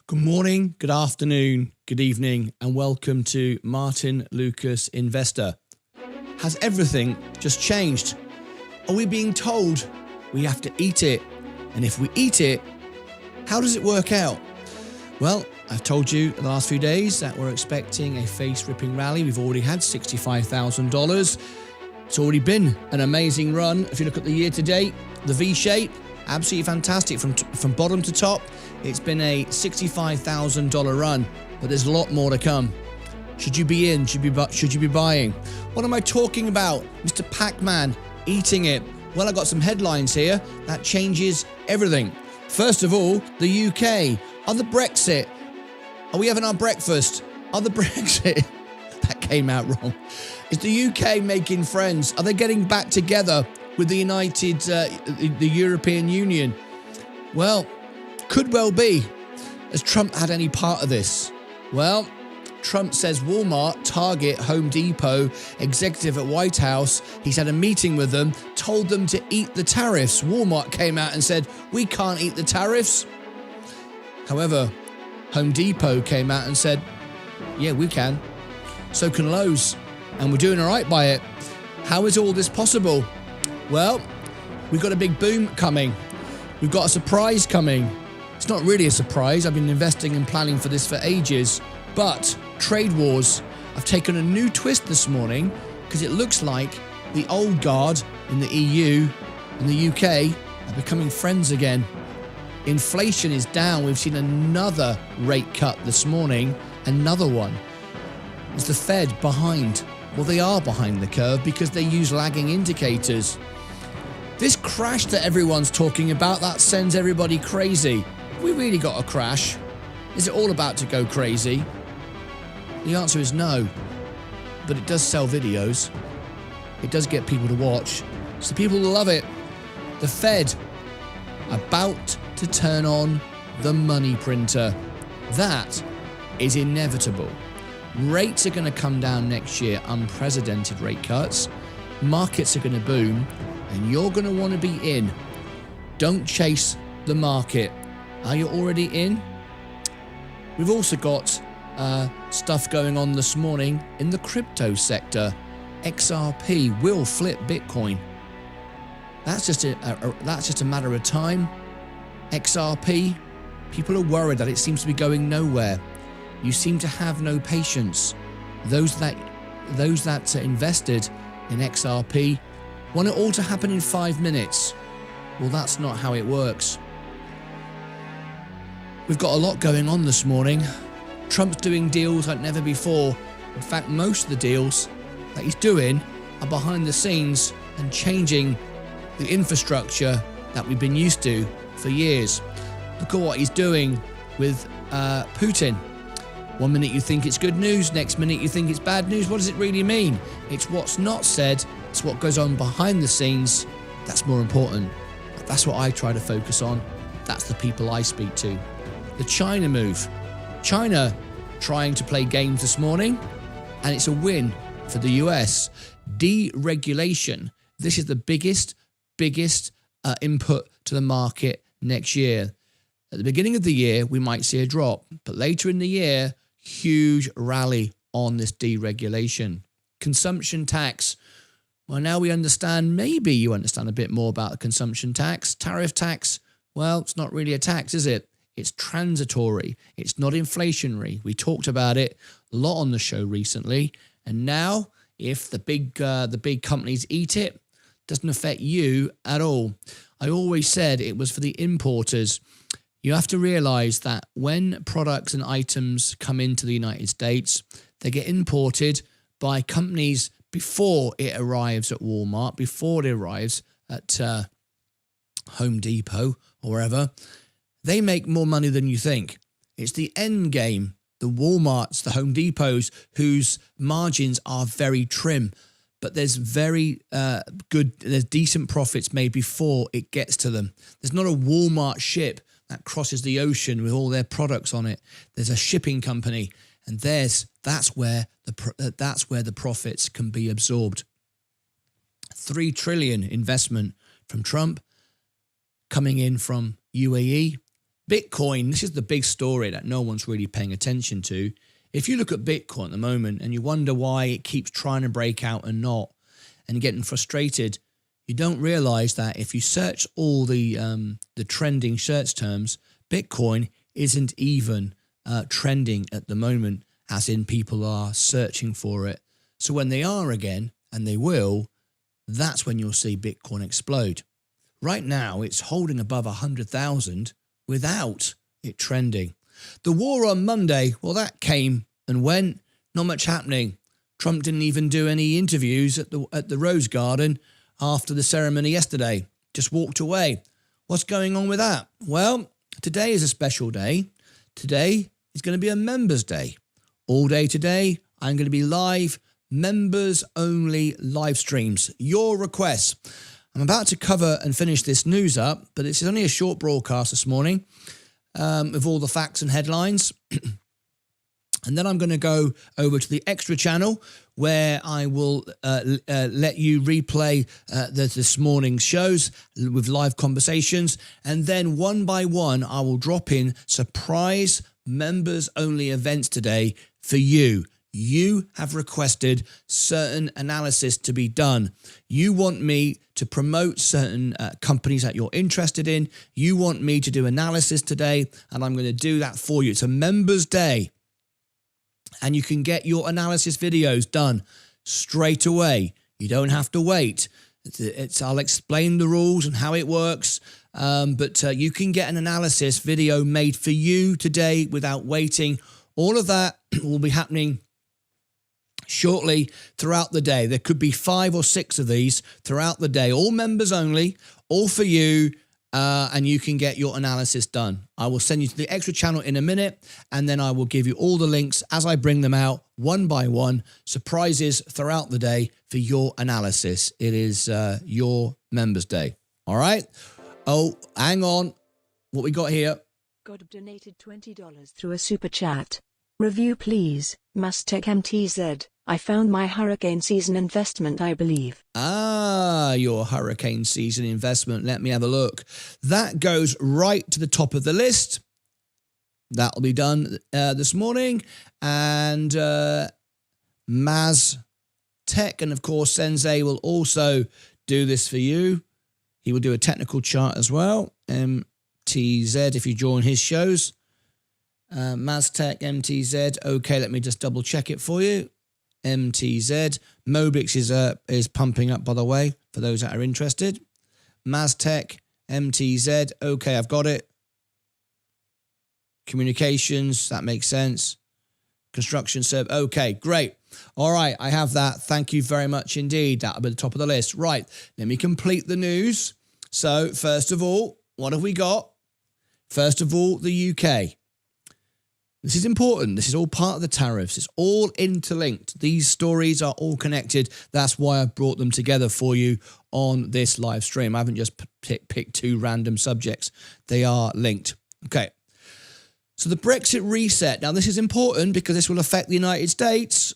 Good morning, good afternoon, good evening, and welcome to Martyn Lucas Investor. Has everything just changed? Are we being told we have to eat it? And if we eat it, how does it work out? Well, I've told you in the last few days that we're expecting a face-ripping rally. We've already had $65,000. It's already been an amazing run. If you look at the year to date, the V shape, absolutely fantastic from bottom to top. It's been a $65,000 run, but there's a lot more to come. Should you be in? Should you be buying? What am I talking about? Mr. Pac-Man eating it. Well, I got some headlines here that changes everything. First of all, the UK. On the Brexit. Are we having our breakfast? On the Brexit. That came out wrong. Is the UK making friends? Are they getting back together with the the European Union? Well, could well be. Has Trump had any part of this? Well, Trump says Walmart, Target, Home Depot, executive at White House, he's had a meeting with them, told them to eat the tariffs. Walmart came out and said, we can't eat the tariffs. However, Home Depot came out and said, yeah, we can. So can Lowe's. And we're doing all right by it. How is all this possible? Well, we've got a big boom coming. We've got a surprise coming. It's not really a surprise. I've been investing and planning for this for ages. But trade wars have taken a new twist this morning because it looks like the old guard in the EU and the UK are becoming friends again. Inflation is down. We've seen another rate cut this morning. Another one. Is the Fed behind? Well, they are behind the curve because they use lagging indicators. This crash that everyone's talking about, that sends everybody crazy. Have we really got a crash? Is it all about to go crazy? The answer is no. But it does sell videos. It does get people to watch. So people love it. The Fed about to turn on the money printer. That is inevitable. Rates are going to come down next year, unprecedented rate cuts. Markets are going to boom, and you're going to want to be in. Don't chase the market. Are you already in? We've also got stuff going on this morning in the crypto sector. XRP will flip Bitcoin. That's just a matter of time. XRP, people are worried that it seems to be going nowhere. You seem to have no patience. Those that invested in XRP want it all to happen in 5 minutes. Well, that's not how it works. We've got a lot going on this morning. Trump's doing deals like never before. In fact, most of the deals that he's doing are behind the scenes and changing the infrastructure that we've been used to for years. Look at what he's doing with Putin. 1 minute you think it's good news, next minute you think it's bad news. What does it really mean? It's what's not said, it's what goes on behind the scenes. That's more important. That's what I try to focus on. That's the people I speak to. The China move. China trying to play games this morning, and it's a win for the US. Deregulation. This is the biggest input to the market next year. At the beginning of the year, we might see a drop, but later in the year, huge rally on this deregulation. Consumption tax. Well, now we understand, maybe you understand a bit more about the consumption tax. Tariff tax, well, it's not really a tax, is it? It's transitory. It's not inflationary. We talked about it a lot on the show recently. And now, if the big companies eat it, doesn't affect you at all. I always said it was for the importers. You have to realize that when products and items come into the United States, they get imported by companies before it arrives at Walmart, before it arrives at Home Depot or wherever. They make more money than you think. It's the end game, the Walmarts, the Home Depots, whose margins are very trim. But there's there's decent profits made before it gets to them. There's not a Walmart ship that crosses the ocean with all their products on it. There's a shipping company, and that's where the profits can be absorbed. $3 trillion investment from Trump coming in from UAE Bitcoin, this is the big story that no one's really paying attention to. If you look at Bitcoin at the moment and you wonder why it keeps trying to break out and not, and you're getting frustrated, you don't realize that if you search all the trending search terms, Bitcoin isn't even trending at the moment, as in people are searching for it. So when they are again, and they will, that's when you'll see Bitcoin explode. Right now, it's holding above 100,000 without it trending. The war on Monday, well, that came and went. Not much happening. Trump didn't even do any interviews at the Rose Garden after the ceremony yesterday. Just walked away. What's going on with that? Well, today is a special day. Today is going to be a Members Day. All day today, I'm going to be live, members only live streams. Your requests. I'm about to cover and finish this news up, but this is only a short broadcast this morning with all the facts and headlines. And then I'm going to go over to the extra channel where I will let you replay this morning's shows with live conversations. And then one by one, I will drop in surprise members only events today for you. You have requested certain analysis to be done. You want me to promote certain companies that you're interested in. You want me to do analysis today, and I'm going to do that for you. It's a Members Day, and you can get your analysis videos done straight away. You don't have to wait. I'll explain the rules and how it works, but you can get an analysis video made for you today without waiting. All of that will be happening shortly throughout the day. There could be 5 or 6 of these throughout the day, all members only, all for you, and you can get your analysis done. I will send you to the extra channel in a minute, and then I will give you all the links as I bring them out one by one, surprises throughout the day for your analysis. It is your Members Day. All right? Oh, hang on. What we got here? God donated $20 through a super chat. Review please, Mustech MTZ. I found my hurricane season investment, I believe. Ah, your hurricane season investment. Let me have a look. That goes right to the top of the list. That'll be done this morning. And Maz Tech and, of course, Sensei will also do this for you. He will do a technical chart as well. MTZ, if you join his shows. Maztec, MTZ. Okay, let me just double check it for you. MTZ. Mobix is pumping up, by the way, for those that are interested. Maztec, MTZ. Okay, I've got it. Communications, that makes sense. Construction serve. Okay, great. All right, I have that. Thank you very much indeed. That'll be the top of the list. Right, let me complete the news. So, first of all, what have we got? First of all, the UK. This is important. This is all part of the tariffs. It's all interlinked. These stories are all connected. That's why I've brought them together for you on this live stream. I haven't just picked 2 random subjects. They are linked. Okay. So the Brexit reset. Now, this is important because this will affect the United States.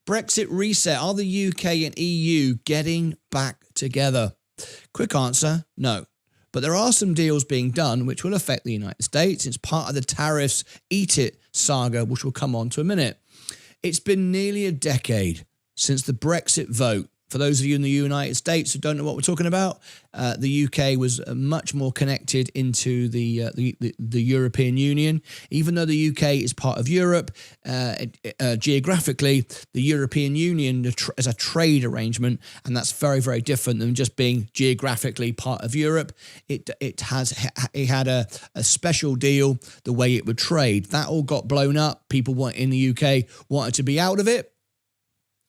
Brexit reset. Are the UK and EU getting back together? Quick answer, no. But there are some deals being done which will affect the United States. It's part of the tariffs eat it saga, which we'll come on to a minute. It's been nearly a decade since the Brexit vote. For those of you in the United States who don't know what we're talking about, the UK was much more connected into the European Union. Even though the UK is part of Europe, geographically, the European Union is a trade arrangement, and that's very, very different than just being geographically part of Europe. It had a special deal the way it would trade. That all got blown up. People in the UK wanted to be out of it.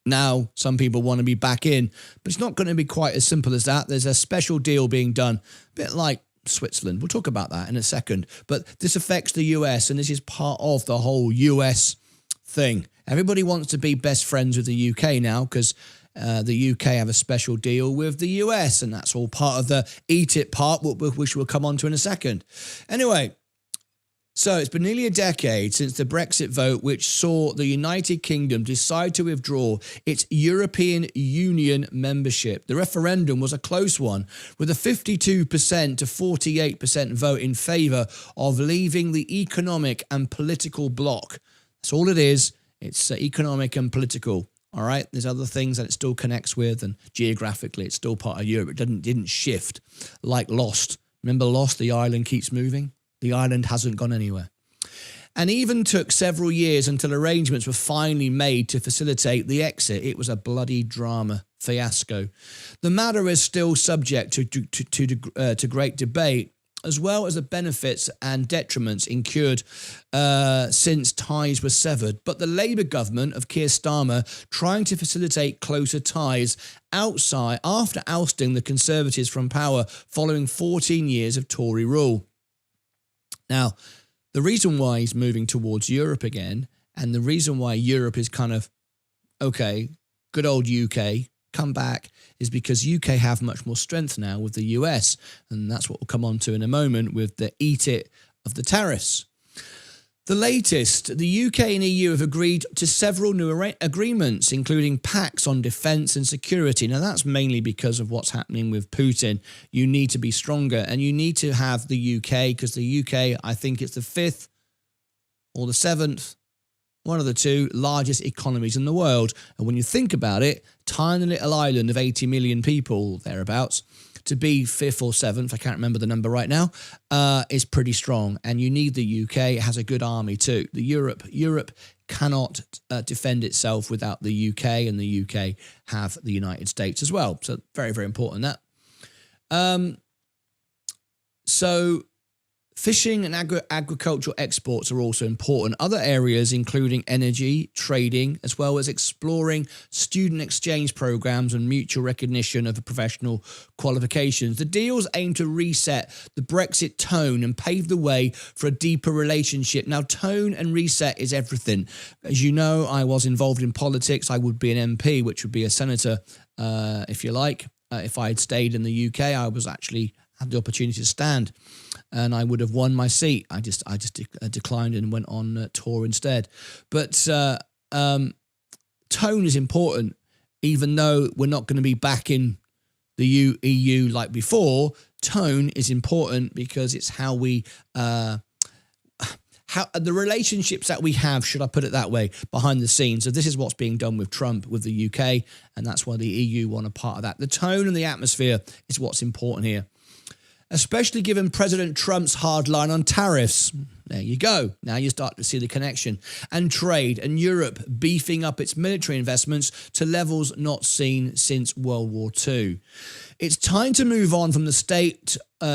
Now, some people want to be back in, but it's not going to be quite as simple as that. There's a special deal being done, a bit like Switzerland. We'll talk about that in a second. But this affects the US, and this is part of the whole US thing. Everybody wants to be best friends with the UK now because the UK have a special deal with the US, and that's all part of the eat it part, which we'll come on to in a second. Anyway, So it's been nearly a decade since the Brexit vote, which saw the United Kingdom decide to withdraw its European Union membership. The referendum was a close one, with a 52% to 48% vote in favour of leaving the economic and political bloc. That's all it is. It's economic and political. All right. There's other things that it still connects with, and geographically, it's still part of Europe. It didn't shift like Lost. Remember Lost? The island keeps moving. The island hasn't gone anywhere. And even took several years until arrangements were finally made to facilitate the exit. It was a bloody drama fiasco. The matter is still subject to great debate, as well as the benefits and detriments incurred since ties were severed. But the Labour government of Keir Starmer trying to facilitate closer ties after ousting the Conservatives from power following 14 years of Tory rule. Now, the reason why he's moving towards Europe again, and the reason why Europe is kind of, okay, good old UK, come back, is because UK have much more strength now with the US. And that's what we'll come on to in a moment with the eat it of the tariffs. The latest, the UK and EU have agreed to several new agreements, including pacts on defence and security. Now, that's mainly because of what's happening with Putin. You need to be stronger, and you need to have the UK, because the UK, I think it's the 5th or the 7th, one of the two largest economies in the world. And when you think about it, tiny little island of 80 million people, thereabouts, to be 5th or 7th, I can't remember the number right now, is pretty strong. And you need the UK. It has a good army too. Europe cannot defend itself without the UK, and the UK have the United States as well. So very, very important that. So fishing and agricultural exports are also important. Other areas, including energy, trading, as well as exploring student exchange programs and mutual recognition of professional qualifications. The deals aim to reset the Brexit tone and pave the way for a deeper relationship. Now, tone and reset is everything. As you know, I was involved in politics. I would be an MP, which would be a senator, if you like. If I had stayed in the UK, I was actually had the opportunity to stand, and I would have won my seat. I just declined and went on tour instead. But tone is important, even though we're not going to be back in the EU like before. Tone is important because it's how we how the relationships that we have, should I put it that way, behind the scenes. So this is what's being done with Trump, with the UK, and that's why the EU want a part of that. The tone and the atmosphere is what's important here, especially given President Trump's hard line on tariffs. There you go. Now you start to see the connection. And trade, and Europe beefing up its military investments to levels not seen since World War II. It's time to move on from the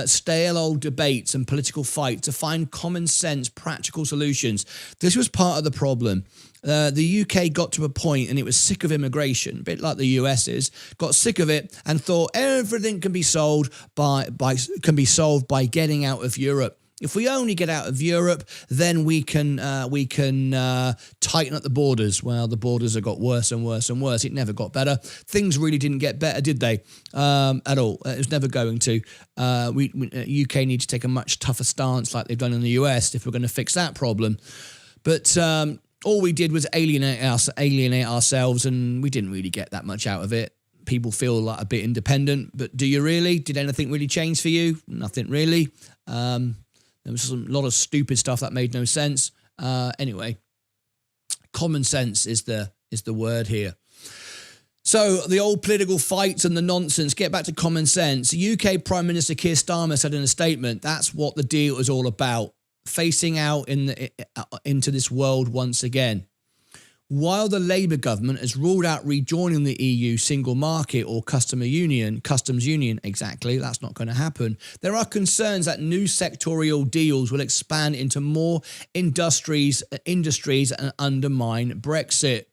stale old debates and political fight to find common sense, practical solutions. This was part of the problem. The UK got to a point and it was sick of immigration, a bit like the US is, got sick of it and thought everything can be solved by getting out of Europe. If we only get out of Europe, then we can tighten up the borders. Well, the borders have got worse and worse and worse. It never got better. Things really didn't get better, did they? At all. It was never going to. UK need to take a much tougher stance like they've done in the US if we're going to fix that problem. But all we did was alienate ourselves, and we didn't really get that much out of it. People feel like a bit independent, but do you really? Did anything really change for you? Nothing really. There was a lot of stupid stuff that made no sense. Anyway, common sense is the word here. So the old political fights and the nonsense, get back to common sense. UK Prime Minister Keir Starmer said in a statement, that's what the deal is all about, facing out into this world once again. While the Labour government has ruled out rejoining the EU single market or customs union, exactly, that's not going to happen. There are concerns that new sectorial deals will expand into more industries and undermine Brexit.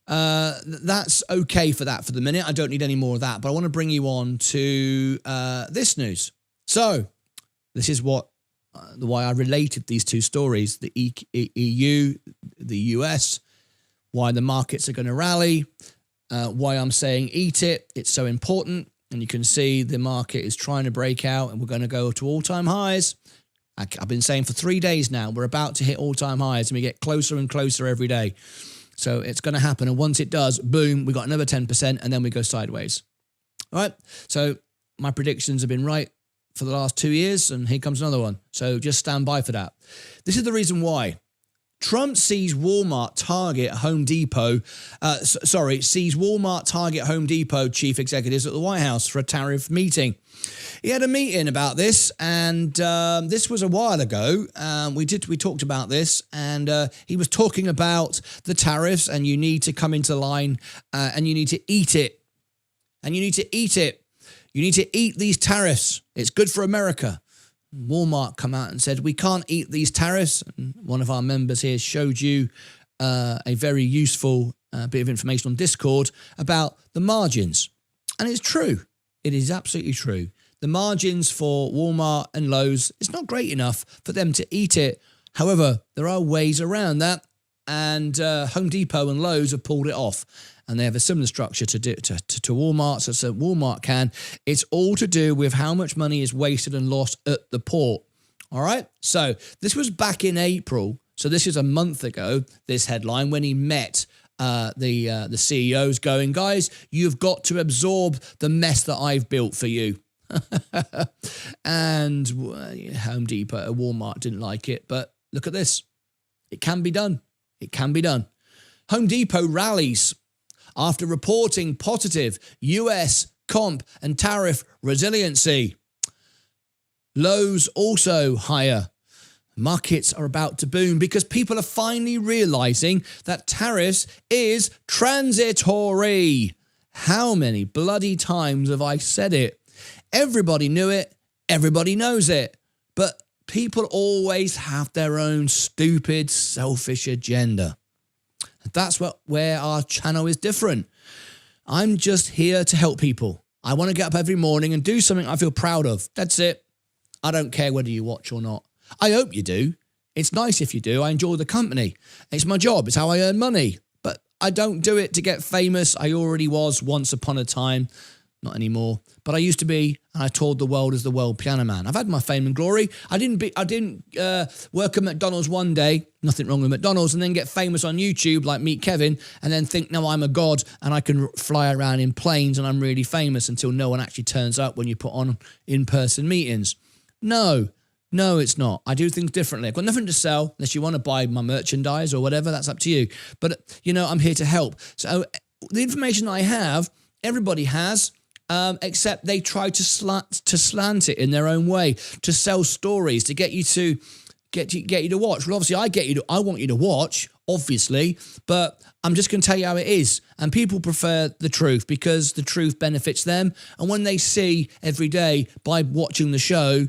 That's okay for the minute. I don't need any more of that, but I want to bring you on to this news. So this is why I related these two stories, the EU, the US, why the markets are going to rally, why I'm saying eat it. It's so important. And you can see the market is trying to break out and we're going to go to all-time highs. I've been saying for 3 days now, we're about to hit all-time highs, and we get closer and closer every day. So it's going to happen. And once it does, boom, we got another 10%, and then we go sideways. All right. So my predictions have been right for the last 2 years, and here comes another one. So just stand by for that. This is the reason why. Trump sees Walmart, Target, Home Depot, sees Walmart, Target, Home Depot chief executives at the White House for a tariff meeting. He had a meeting about this, and this was a while ago. We talked about this, and he was talking about the tariffs, and you need to come into line, and you need to eat it. And you need to eat it. You need to eat these tariffs. It's good for America. Walmart come out and said, we can't eat these tariffs. And one of our members here showed you a very useful bit of information on Discord about the margins. And it's true. It is absolutely true. The margins for Walmart and Lowe's, it's not great enough for them to eat it. However, there are ways around that. And Home Depot and Lowe's have pulled it off. And they have a similar structure to Walmart, so Walmart can. It's all to do with how much money is wasted and lost at the port. All right? So this was back in April. So this is a month ago, this headline, when he met the CEOs going, guys, you've got to absorb the mess that I've built for you. And Home Depot, Walmart didn't like it. But look at this. It can be done. It can be done. Home Depot rallies after reporting positive US comp and tariff resiliency. Lows also higher. Markets are about to boom because people are finally realizing that tariffs is transitory. How many bloody times have I said it? Everybody knew it. Everybody knows it. But people always have their own stupid, selfish agenda. That's where our channel is different. I'm just here to help people. I want to get up every morning and do something I feel proud of. That's it. I don't care whether you watch or not. I hope you do. It's nice if you do. I enjoy the company. It's my job. It's how I earn money. But I don't do it to get famous. I already was once upon a time. Not anymore. But I used to be, and I toured the world as the world piano man. I've had my fame and glory. I didn't work at McDonald's one day, nothing wrong with McDonald's, and then get famous on YouTube like Meet Kevin, and then think, no, I'm a god, and I can fly around in planes, and I'm really famous, until no one actually turns up when you put on in-person meetings. No, it's not. I do things differently. I've got nothing to sell, unless you want to buy my merchandise or whatever, that's up to you. But, I'm here to help. So the information I have, everybody has, except they try to slant it in their own way, to sell stories, to get you to watch. Well, obviously, I want you to watch, obviously, but I'm just going to tell you how it is. And people prefer the truth because the truth benefits them. And when they see every day by watching the show,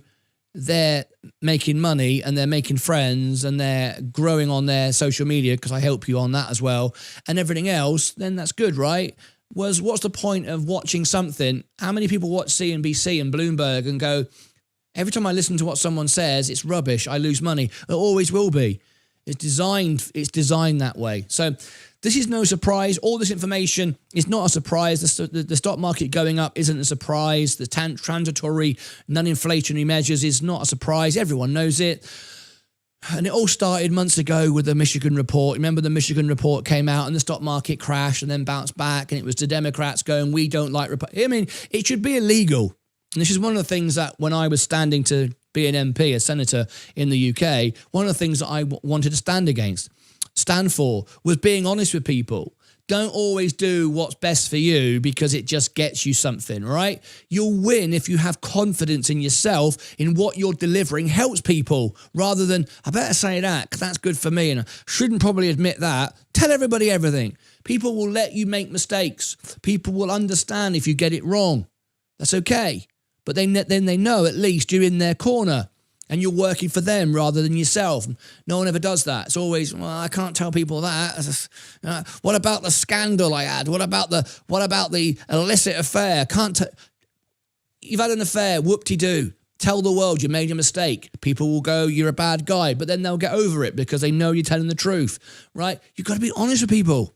they're making money and they're making friends and they're growing on their social media, because I help you on that as well, and everything else, then that's good, right? What's the point of watching something? How many people watch CNBC and Bloomberg and go, every time I listen to what someone says, it's rubbish, I lose money. It always will be. It's designed that way. So this is no surprise. All this information is not a surprise. The stock market going up isn't a surprise. The transitory non-inflationary measures is not a surprise. Everyone knows it. And it all started months ago with the Michigan report. Remember, the Michigan report came out and the stock market crashed and then bounced back, and it was the Democrats going, we don't like... I mean, it should be illegal. And this is one of the things that when I was standing to be an MP, a senator in the UK, one of the things that I wanted to stand for, was being honest with people. Don't always do what's best for you because it just gets you something, right? You'll win if you have confidence in yourself, in what you're delivering helps people, rather than, I better say that because that's good for me and I shouldn't probably admit that. Tell everybody everything. People will let you make mistakes. People will understand if you get it wrong. That's okay. But then they know at least you're in their corner. And you're working for them rather than yourself. No one ever does that. It's always, well, I can't tell people that. What about the scandal I had? What about the illicit affair? You've had an affair, whoop-de-doo. Tell the world you made a mistake. People will go, you're a bad guy, but then they'll get over it because they know you're telling the truth, right? You've got to be honest with people.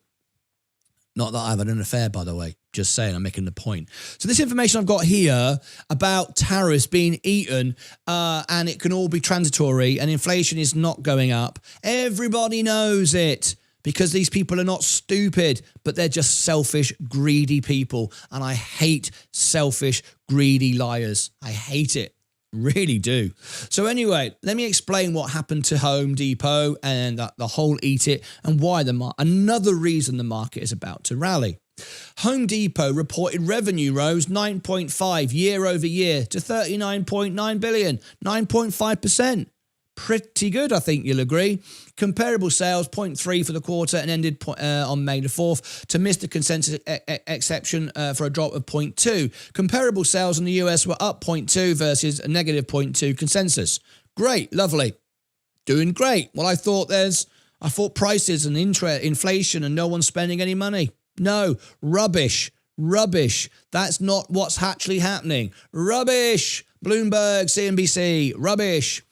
Not that I've had an affair, by the way. Just saying, I'm making the point. So this information I've got here about tariffs being eaten and it can all be transitory and inflation is not going up. Everybody knows it because these people are not stupid, but they're just selfish, greedy people. And I hate selfish, greedy liars. I hate it. Really do. So anyway, let me explain what happened to Home Depot and the whole eat it and why another reason the market is about to rally. Home Depot reported revenue rose 9.5 year over year to 39.9 billion, 9.5%. Pretty good, I think you'll agree. Comparable sales 0.3 for the quarter and ended on May the 4th to miss the consensus exception for a drop of 0.2. Comparable sales in the US were up 0.2 versus a negative 0.2 consensus. Great, lovely. Doing great. Well, I thought prices and inflation and no one's spending any money. No, rubbish. That's not what's actually happening. Rubbish. Bloomberg, CNBC, rubbish.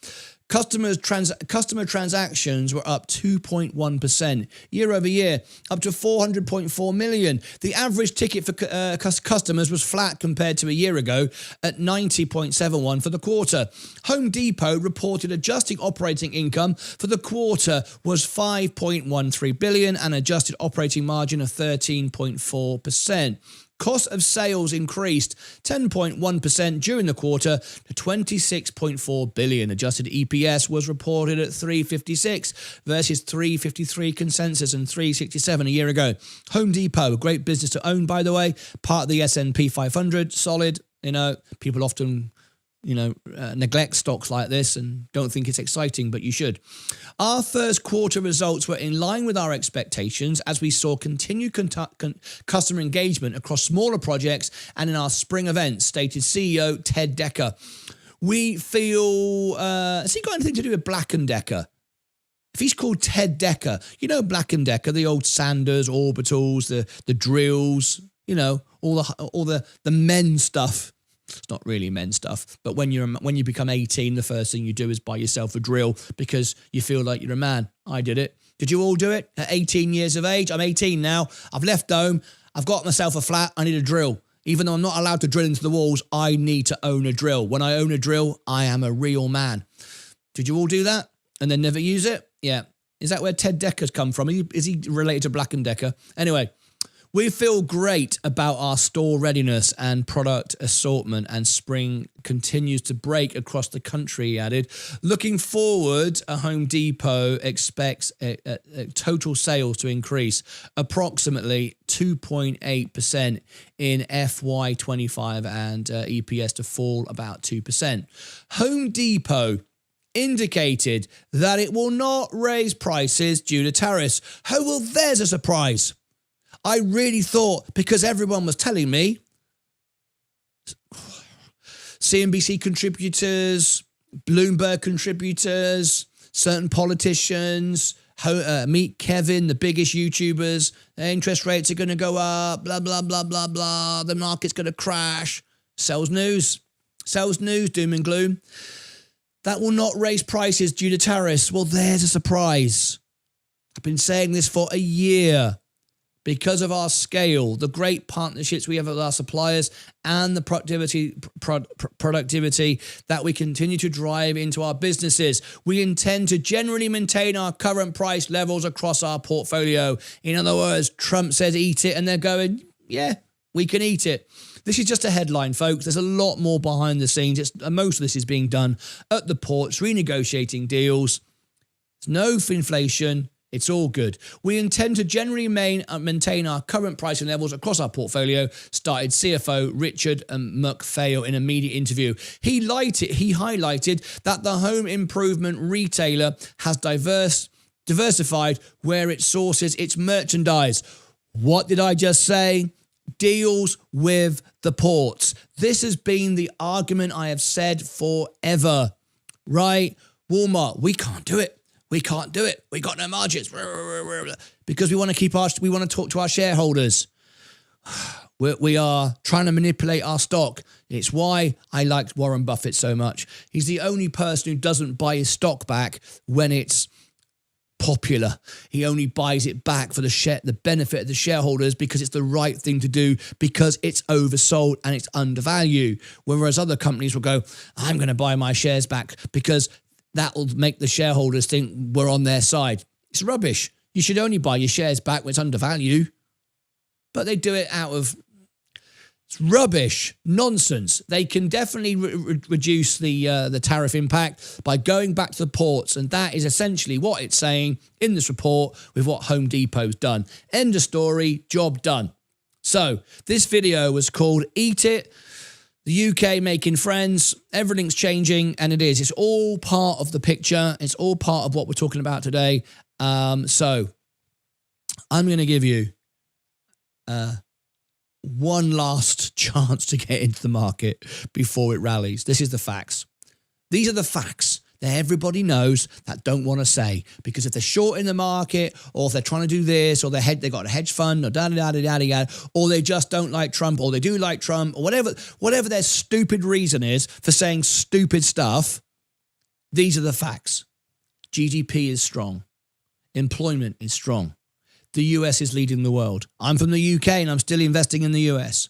Customer transactions were up 2.1% year over year, up to 400.4 million. The average ticket for customers was flat compared to a year ago at 90.71 for the quarter. Home Depot reported adjusted operating income for the quarter was 5.13 billion and adjusted operating margin of 13.4%. Cost of sales increased 10.1% during the quarter to 26.4 billion. Adjusted EPS was reported at 356 versus 353 consensus and 367 a year ago. Home Depot, a great business to own, by the way, part of the S&P 500, solid. People often neglect stocks like this and don't think it's exciting, but you should. Our first quarter results were in line with our expectations as we saw continued customer engagement across smaller projects and in our spring events, stated CEO Ted Decker. We feel, has he got anything to do with Black & Decker? If he's called Ted Decker, Black & Decker, the old Sanders, Orbitals, the drills, all the men stuff. It's not really men's stuff, but when you become 18, the first thing you do is buy yourself a drill because you feel like you're a man. I did it. Did you all do it? At 18 years of age, I'm 18 now. I've left home. I've got myself a flat. I need a drill. Even though I'm not allowed to drill into the walls, I need to own a drill. When I own a drill, I am a real man. Did you all do that and then never use it? Yeah. Is that where Ted Decker's come from? Is he related to Black & Decker? Anyway. We feel great about our store readiness and product assortment, and spring continues to break across the country, he added. Looking forward, Home Depot expects total sales to increase approximately 2.8% in FY25 and EPS to fall about 2%. Home Depot indicated that it will not raise prices due to tariffs. Oh, well, there's a surprise. I really thought, because everyone was telling me, CNBC contributors, Bloomberg contributors, certain politicians, meet Kevin, the biggest YouTubers, interest rates are going to go up, blah, blah, blah, blah, blah, the market's going to crash. Sells news, doom and gloom. That will not raise prices due to tariffs. Well, there's a surprise. I've been saying this for a year. Because of our scale, the great partnerships we have with our suppliers, and the productivity that we continue to drive into our businesses, we intend to generally maintain our current price levels across our portfolio. In other words, Trump says eat it, and they're going, yeah, we can eat it. This is just a headline, folks. There's a lot more behind the scenes. Most of this is being done at the ports, renegotiating deals. There's no inflation. It's all good. We intend to generally maintain our current pricing levels across our portfolio, started CFO Richard McPhail in a media interview. He highlighted that the home improvement retailer has diversified where it sources its merchandise. What did I just say? Deals with the ports. This has been the argument I have said forever, right? Walmart, we can't do it. We can't do it. We got no margins because we want to talk to our shareholders. We are trying to manipulate our stock. It's why I liked Warren Buffett so much. He's the only person who doesn't buy his stock back when it's popular. He only buys it back for the benefit of the shareholders because it's the right thing to do, because it's oversold and it's undervalued. Whereas other companies will go, I'm going to buy my shares back because that will make the shareholders think we're on their side. It's rubbish. You should only buy your shares back when it's undervalued. But they do it out of it's rubbish, nonsense. They can definitely reduce the tariff impact by going back to the ports, and that is essentially what it's saying in this report with what Home Depot's done. End of story, job done. So this video was called Eat It, the UK making friends, everything's changing, and it is. It's all part of the picture. It's all part of what we're talking about today. So I'm going to give you one last chance to get into the market before it rallies. This is the facts. These are the facts that everybody knows that don't want to say, because if they're short in the market, or if they're trying to do this, or they've got a hedge fund, or or they just don't like Trump, or they do like Trump, or whatever their stupid reason is for saying stupid stuff, these are the facts. GDP is strong. Employment is strong. The US is leading the world. I'm from the UK and I'm still investing in the US.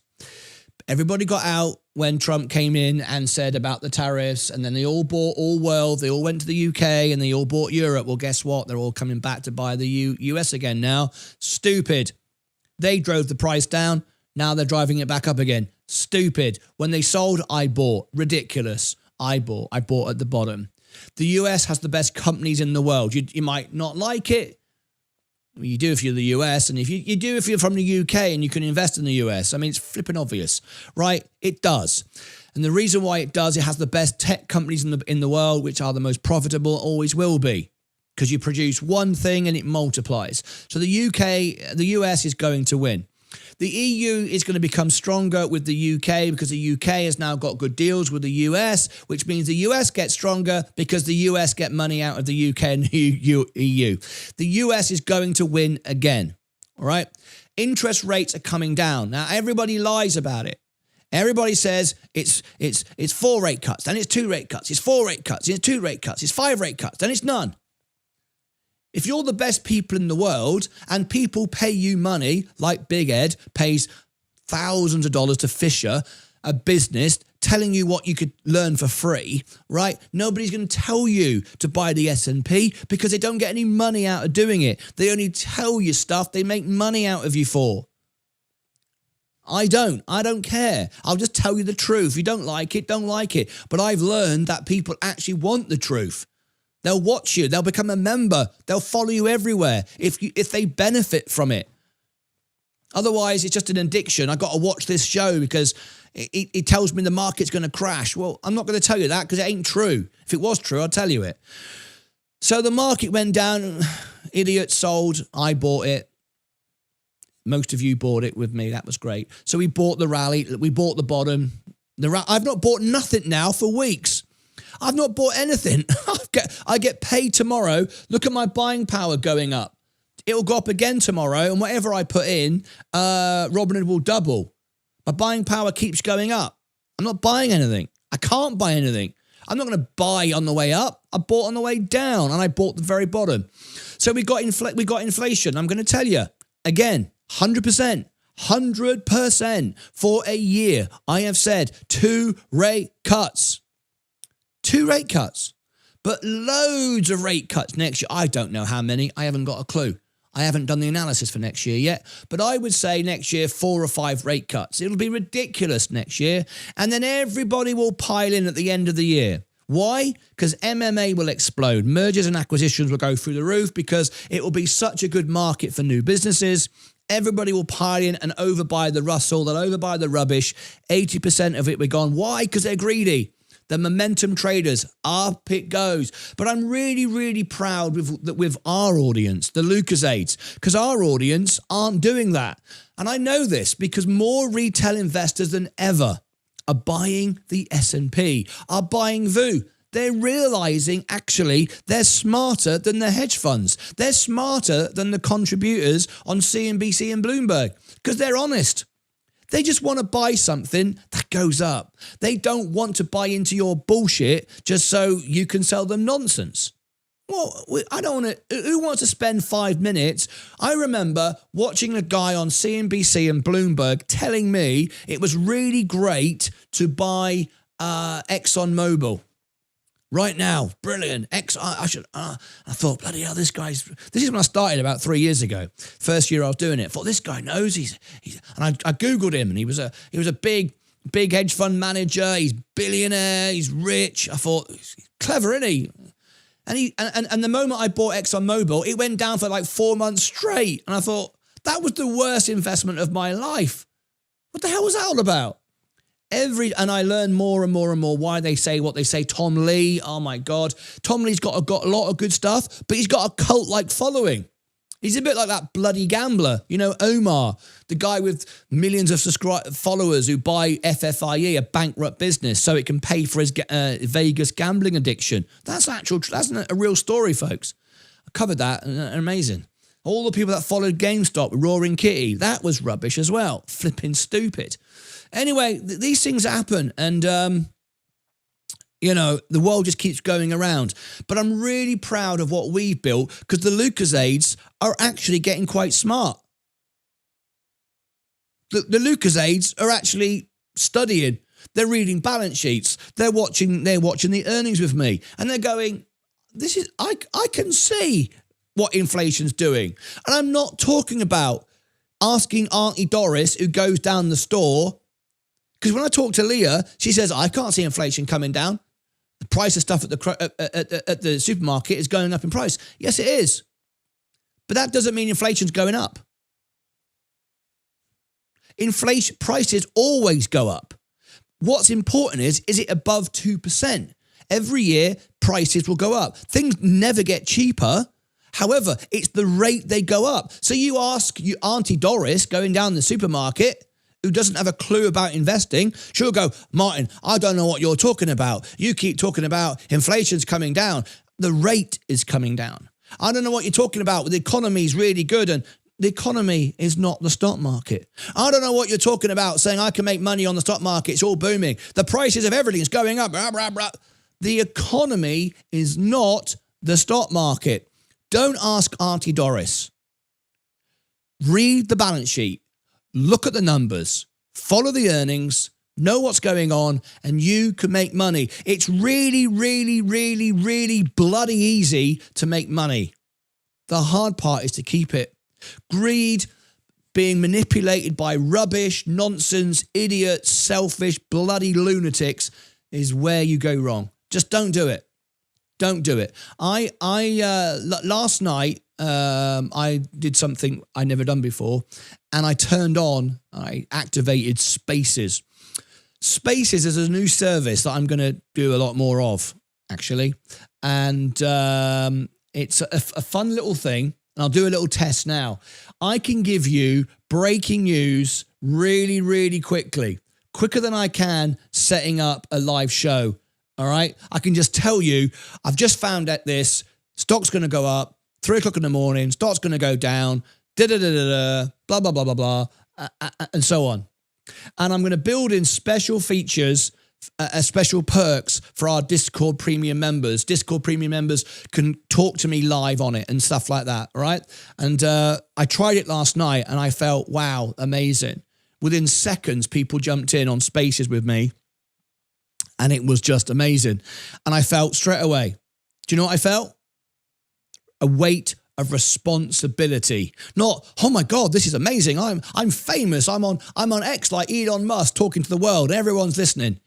Everybody got out when Trump came in and said about the tariffs, and then they all bought all world. They all went to the UK and they all bought Europe. Well, guess what? They're all coming back to buy the US again now. Stupid. They drove the price down. Now they're driving it back up again. Stupid. When they sold, I bought. Ridiculous. I bought at the bottom. The US has the best companies in the world. You might not like it. You do if you're the US, and if you do if you're from the UK and you can invest in the US. I mean, it's flipping obvious, right? It does. And the reason why it does, it has the best tech companies in the world, which are the most profitable, always will be, because you produce one thing and it multiplies. So the US is going to win. The EU is going to become stronger with the UK because the UK has now got good deals with the US, which means the US gets stronger because the US get money out of the UK and the EU. The US is going to win again, all right? Interest rates are coming down. Now, everybody lies about it. Everybody says it's 4 rate cuts, then it's 2 rate cuts, it's 4 rate cuts, it's 2 rate cuts, it's 5 rate cuts, then it's none. If you're the best people in the world and people pay you money, like Big Ed pays thousands of dollars to Fisher, a business, telling you what you could learn for free, right? Nobody's going to tell you to buy the S&P because they don't get any money out of doing it. They only tell you stuff they make money out of you for. I don't care. I'll just tell you the truth. If you don't like it, don't like it. But I've learned that people actually want the truth. They'll watch you. They'll become a member. They'll follow you everywhere if they benefit from it. Otherwise, it's just an addiction. I've got to watch this show because it tells me the market's going to crash. Well, I'm not going to tell you that because it ain't true. If it was true, I'd tell you it. So the market went down. Idiot sold. I bought it. Most of you bought it with me. That was great. So we bought the rally. We bought the bottom. I've not bought nothing now for weeks. I've not bought anything. I get paid tomorrow. Look at my buying power going up. It'll go up again tomorrow, and whatever I put in, Robinhood will double. My buying power keeps going up. I'm not buying anything. I can't buy anything. I'm not going to buy on the way up. I bought on the way down, and I bought the very bottom. So we got inflation. I'm going to tell you, again, 100%. 100% for a year. I have said 2 rate cuts. 2 rate cuts, but loads of rate cuts next year. I don't know how many. I haven't got a clue. I haven't done the analysis for next year yet, but I would say next year 4 or 5 rate cuts. It'll be ridiculous next year, and then everybody will pile in at the end of the year. Why? Because MMA will explode. Mergers and acquisitions will go through the roof because it will be such a good market for new businesses. Everybody will pile in and overbuy the Russell. They'll overbuy the rubbish. 80% of it will be gone. Why? Because they're greedy. The momentum traders, up it goes. But I'm really, really proud with our audience, the Lucasades, because our audience aren't doing that. And I know this because more retail investors than ever are buying the S&P, are buying VU. They're realizing actually they're smarter than the hedge funds. They're smarter than the contributors on CNBC and Bloomberg because they're honest. They just want to buy something that goes up. They don't want to buy into your bullshit just so you can sell them nonsense. Well, I don't want to. Who wants to spend 5 minutes? I remember watching a guy on CNBC and Bloomberg telling me it was really great to buy ExxonMobil right now. Brilliant. I thought, bloody hell, this is when I started about 3 years ago. First year I was doing it. I thought, this guy knows. And I Googled him, and he was a big hedge fund manager. He's billionaire. He's rich. I thought, he's clever, isn't he? And the moment I bought ExxonMobil, it went down for like 4 months straight. And I thought, that was the worst investment of my life. What the hell was that all about? And I learned more and more and more why they say what they say. Tom Lee, oh my God. Tom Lee's got a lot of good stuff, but he's got a cult-like following. He's a bit like that bloody gambler, Omar, the guy with millions of followers who buy FFIE, a bankrupt business, so it can pay for his Vegas gambling addiction. That's a real story, folks. I covered that, and amazing. All the people that followed GameStop, Roaring Kitty, that was rubbish as well. Flipping stupid. Anyway, these things happen, and the world just keeps going around. But I'm really proud of what we've built, because the Lucasades are actually getting quite smart. The Lucasades are actually studying. They're reading balance sheets. They're watching the earnings with me, and they're going, I can see what inflation's doing. And I'm not talking about asking Auntie Doris, who goes down the store, because when I talk to Leah, she says, I can't see inflation coming down. The price of stuff at the supermarket is going up in price. Yes, it is. But that doesn't mean inflation's going up. Inflation prices always go up. What's important is it above 2%? Every year, prices will go up. Things never get cheaper. However, it's the rate they go up. So you ask Auntie Doris going down the supermarket, who doesn't have a clue about investing, she'll go, Martyn, I don't know what you're talking about. You keep talking about inflation's coming down. The rate is coming down. I don't know what you're talking about. The economy is really good, and the economy is not the stock market. I don't know what you're talking about, saying I can make money on the stock market. It's all booming. The prices of everything is going up. Blah, blah, blah. The economy is not the stock market. Don't ask Auntie Doris. Read the balance sheet. Look at the numbers, follow the earnings, know what's going on, and you can make money. It's really, really, really, really bloody easy to make money. The hard part is to keep it. Greed, being manipulated by rubbish, nonsense, idiots, selfish, bloody lunatics is where you go wrong. Just don't do it. Don't do it. Last night, I did something I'd never done before, and I activated Spaces. Spaces is a new service that I'm going to do a lot more of, actually. And it's a fun little thing, and I'll do a little test now. I can give you breaking news really, really quickly, quicker than I can setting up a live show. All right. I can just tell you, I've just found out this, stock's going to go up, 3 o'clock in the morning, stock's going to go down, blah, blah, blah, blah, blah, and so on. And I'm going to build in special features, special perks for our Discord premium members. Discord premium members can talk to me live on it and stuff like that. All right. And I tried it last night, and I felt, wow, amazing. Within seconds, people jumped in on Spaces with me. And it was just amazing. And I felt straight away, do you know what I felt? A weight of responsibility. Not, oh my God, this is amazing. I'm famous. I'm on X like Elon Musk talking to the world. Everyone's listening.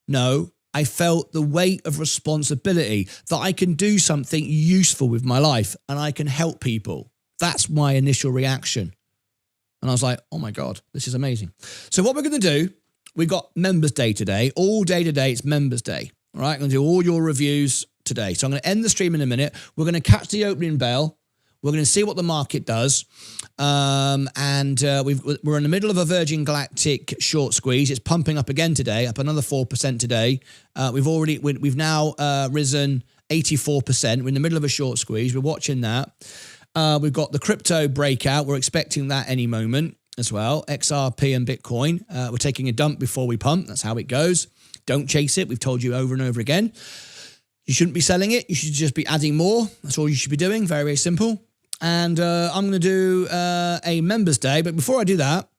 No, I felt the weight of responsibility that I can do something useful with my life and I can help people. That's my initial reaction. And I was like, oh my God, this is amazing. So what we're going to do, we've got Members Day today. All day today, it's Members Day. All right, I'm going to do all your reviews today. So I'm going to end the stream in a minute. We're going to catch the opening bell. We're going to see what the market does. We're in the middle of a Virgin Galactic short squeeze. It's pumping up again today, up another 4% today. We've now risen 84%. We're in the middle of a short squeeze. We're watching that. We've got the crypto breakout. We're expecting that any moment as well. XRP and Bitcoin. We're taking a dump before we pump. That's how it goes. Don't chase it. We've told you over and over again. You shouldn't be selling it. You should just be adding more. That's all you should be doing. Very, very simple. And I'm going to do a members day. But before I do that,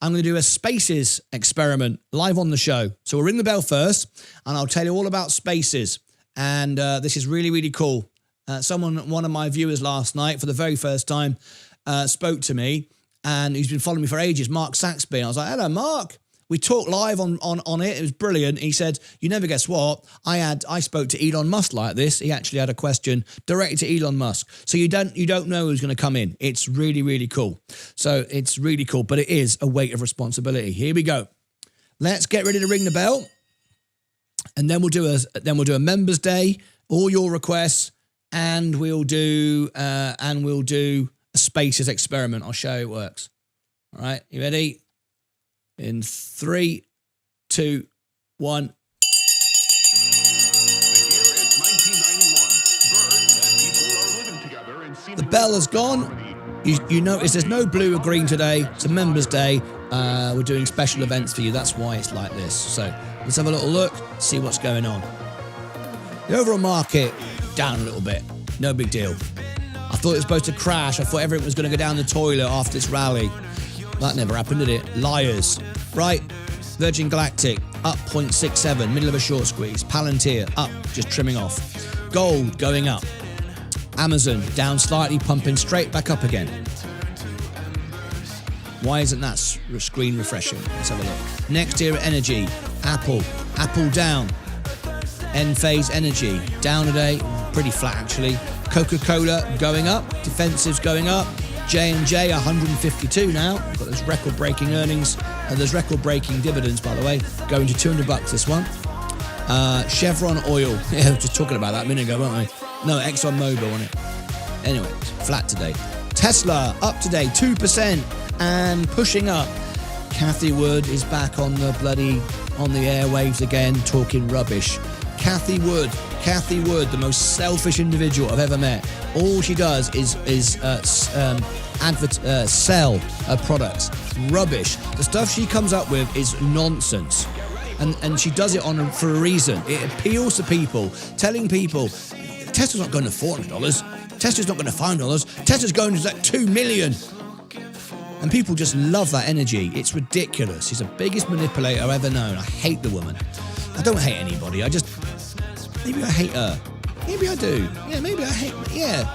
I'm going to do a Spaces experiment live on the show. So we'll ring the bell first, and I'll tell you all about Spaces. And this is really, really cool. One of my viewers last night, for the very first time, spoke to me, and he's been following me for ages, Mark Saxby. And I was like, hello, Mark. We talked live on it. It was brilliant. He said, you never guess what? I spoke to Elon Musk like this. He actually had a question directed to Elon Musk. So you don't know who's going to come in. It's really, really cool. So it's really cool, but it is a weight of responsibility. Here we go. Let's get ready to ring the bell. And then we'll do a members day, all your requests, and we'll do a Spaces experiment. I'll show you it works. All right, you ready? In 3, 2, 1. The year is 1991. Birds and people are living together in The bell has gone. You notice there's no blue or green today. It's a members day. We're doing special events for you. That's why it's like this. So let's have a little look, see what's going on. The overall market down a little bit. No big deal. I thought it was supposed to crash. I thought everyone was going to go down the toilet after this rally. That never happened, did it? Liars. Right. Virgin Galactic, up 0.67, middle of a short squeeze. Palantir, up, just trimming off. Gold, going up. Amazon, down slightly, pumping straight back up again. Why isn't that screen refreshing? Let's have a look. Next era energy, Apple down. Enphase Energy, down today, pretty flat actually. Coca-Cola, going up. Defensives, going up. J&J 152 now. We've got those record-breaking earnings. There's record-breaking dividends, by the way. Going to $200 this one. Chevron Oil. Yeah, we were just talking about that a minute ago, weren't we? No, ExxonMobil on it. Anyway, it's flat today. Tesla up today 2% and pushing up. Cathie Wood is back on the airwaves again, talking rubbish. Cathie Wood, the most selfish individual I've ever met. All she does is sell her products. Rubbish. The stuff she comes up with is nonsense. And she does it for a reason. It appeals to people, telling people, Tesla's not going to $400. Tesla's not going to $500. Tesla's going to like $2 million. And people just love that energy. It's ridiculous. She's the biggest manipulator I've ever known. I hate the woman. I don't hate anybody. Maybe I hate her. Maybe I do. Yeah, maybe I hate... Yeah.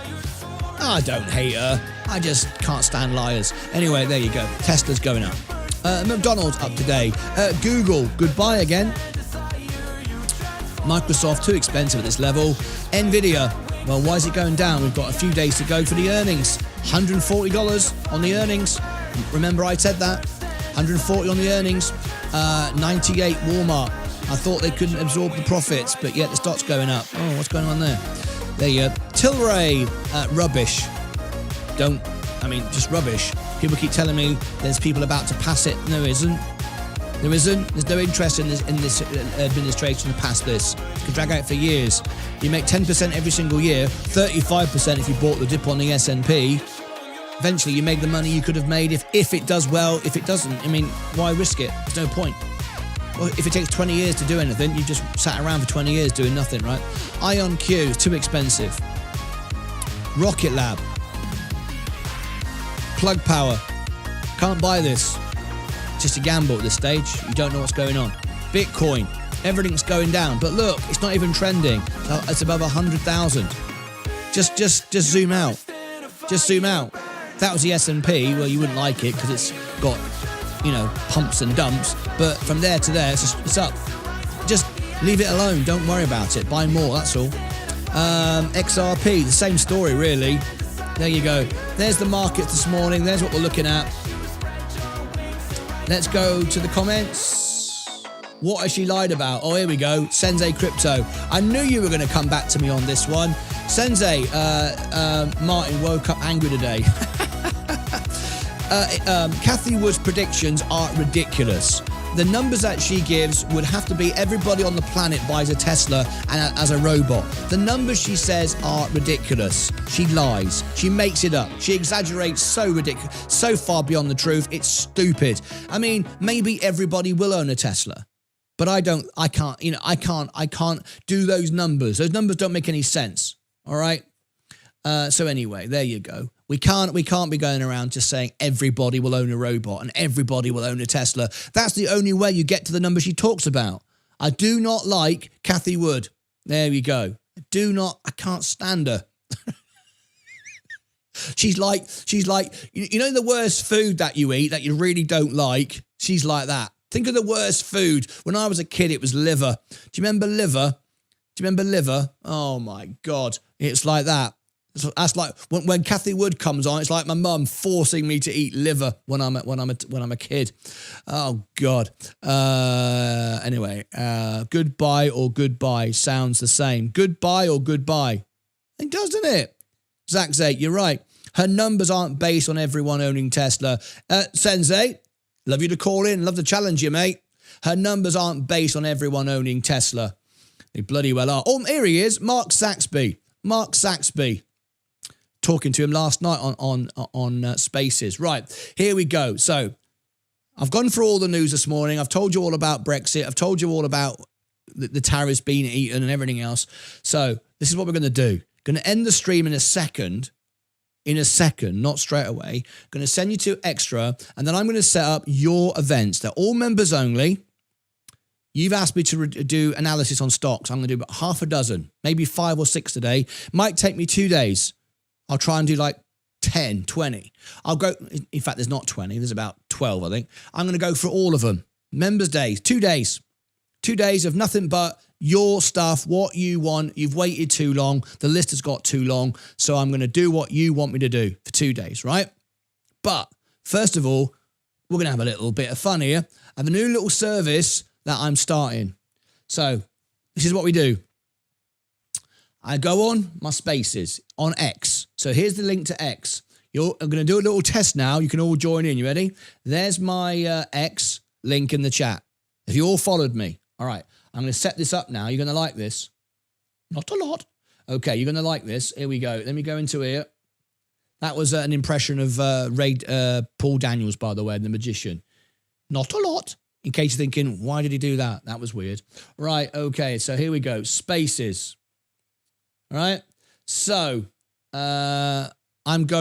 I don't hate her. I just can't stand liars. Anyway, there you go. Tesla's going up. McDonald's up today. Google, goodbye again. Microsoft, too expensive at this level. Nvidia, well, why is it going down? We've got a few days to go for the earnings. $140 on the earnings. Remember I said that. $140 on the earnings. 98 Walmart. I thought they couldn't absorb the profits, but yet the stock's going up. Oh, what's going on there? There you go. Tilray, rubbish. Just rubbish. People keep telling me there's people about to pass it. No, there isn't. There's no interest in this administration to pass this. It could drag out for years. You make 10% every single year, 35% if you bought the dip on the S&P. Eventually, you make the money you could have made if it does well. If it doesn't, why risk it? There's no point. Well, if it takes 20 years to do anything, you've just sat around for 20 years doing nothing, right? IonQ is too expensive. Rocket Lab. Plug Power. Can't buy this. Just a gamble at this stage. You don't know what's going on. Bitcoin. Everything's going down. But look, it's not even trending. It's above 100,000. Just zoom out. Just zoom out. If that was the S&P, well, you wouldn't like it because it's got, pumps and dumps. But from there to there, it's up. Just leave it alone. Don't worry about it. Buy more, that's all. XRP, the same story, really. There you go. There's the market this morning. There's what we're looking at. Let's go to the comments. What has she lied about? Oh, here we go. Sensei Crypto. I knew you were going to come back to me on this one. Sensei, Martin woke up angry today. Cathie Wood's predictions are ridiculous. The numbers that she gives would have to be everybody on the planet buys a Tesla and as a robot. The numbers she says are ridiculous. She lies. She makes it up. She exaggerates so ridiculous, so far beyond the truth. It's stupid. Maybe everybody will own a Tesla. But I can't do those numbers. Those numbers don't make any sense. All right. So anyway, there you go. We can't be going around just saying everybody will own a robot and everybody will own a Tesla. That's the only way you get to the number she talks about. I do not like Cathie Wood. There we go. I can't stand her. She's like, you know, the worst food that you eat that you really don't like. She's like that. Think of the worst food. When I was a kid, it was liver. Do you remember liver? Oh my God. It's like that. That's like when Cathie Wood comes on, it's like my mum forcing me to eat liver when I'm a kid. Oh God. Anyway, goodbye or goodbye sounds the same. Goodbye or goodbye. It does, doesn't it? Zach Zay, you're right. Her numbers aren't based on everyone owning Tesla. Sensei, love you to call in. Love to challenge you, mate. Her numbers aren't based on everyone owning Tesla. They bloody well are. Oh, here he is, Mark Saxby. Talking to him last night on Spaces. Right, here we go. So I've gone through all the news this morning. I've told you all about Brexit. I've told you all about the tariffs being eaten and everything else. So this is what we're going to do. Going to end the stream in a second, not straight away. Going to send you to Extra, and then I'm going to set up your events. They're all members only. You've asked me to do analysis on stocks. I'm going to do about half a dozen, maybe 5 or 6 today. Might take me 2 days. I'll try and do like 10, 20. I'll go, in fact, there's not 20. There's about 12, I think. I'm going to go for all of them. Members days, 2 days. 2 days of nothing but your stuff, what you want. You've waited too long. The list has got too long. So I'm going to do what you want me to do for 2 days, right? But first of all, we're going to have a little bit of fun here. I have a new little service that I'm starting. So this is what we do. I go on my Spaces on X. So here's the link to X. I'm going to do a little test now. You can all join in. You ready? There's my X link in the chat. If you all followed me. All right. I'm going to set this up now. You're going to like this. Not a lot. Okay, you're going to like this. Here we go. Let me go into here. That was an impression of Paul Daniels, by the way, the magician. Not a lot. In case you're thinking, why did he do that? That was weird. Right, okay, so here we go. Spaces. All right. So I tell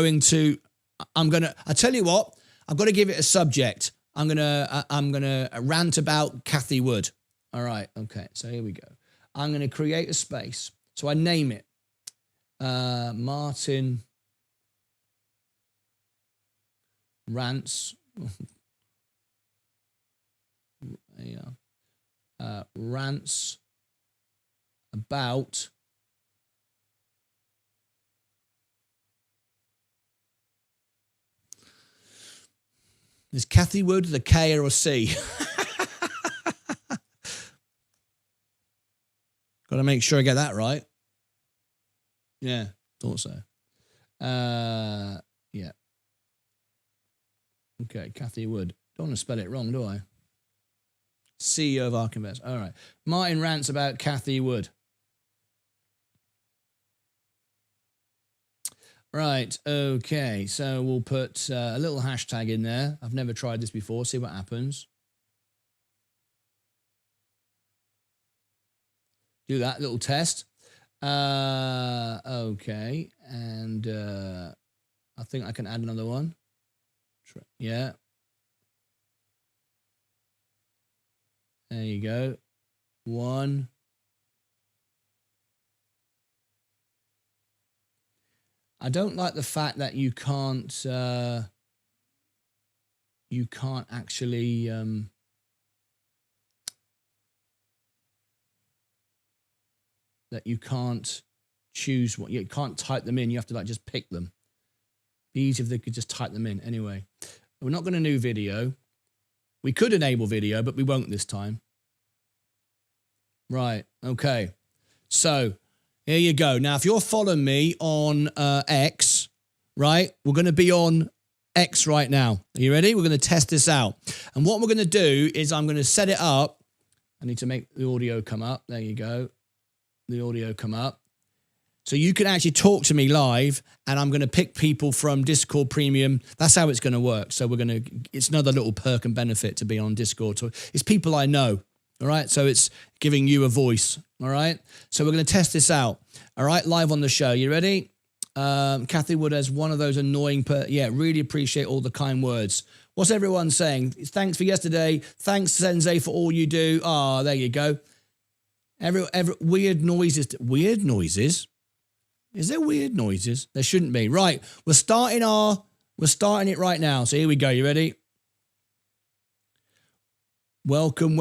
you what, I've got to give it a subject. I'm gonna rant about Cathie Wood. All right. Okay. So here we go. I'm going to create a space. So I name it Martyn Rants. Rants about is Cathie Wood the K or a C? Got to make sure I get that right. Yeah, thought so. Yeah. Okay, Cathie Wood. Don't want to spell it wrong, do I? CEO of Ark Invest. All right. Martyn rants about Cathie Wood. Right, okay. So we'll put a little hashtag in there. I've never tried this before. See what happens. Do that little test. Okay. And I think I can add another one. Yeah. There you go. 1. I don't like the fact that you can't actually that you can't choose what you can't type them in. You have to like just pick them. Be easy if they could just type them in. Anyway, we're not going to new video. We could enable video, but we won't this time. Right. Okay. So here you go. Now, if you're following me on X, right, we're going to be on X right now. Are you ready? We're going to test this out. And what we're going to do is I'm going to set it up. I need to make the audio come up. There you go. The audio come up. So you can actually talk to me live, and I'm going to pick people from Discord Premium. That's how it's going to work. So it's another little perk and benefit to be on Discord. So it's people I know. All right. So it's giving you a voice. All right. So we're going to test this out. All right. Live on the show. You ready? Kathy Wood has one of those annoying, really appreciate all the kind words. What's everyone saying? Thanks for yesterday. Thanks, Sensei, for all you do. Ah, there you go. Every weird noises. Weird noises? Is there weird noises? There shouldn't be. Right. We're starting it right now. So here we go. You ready? Welcome,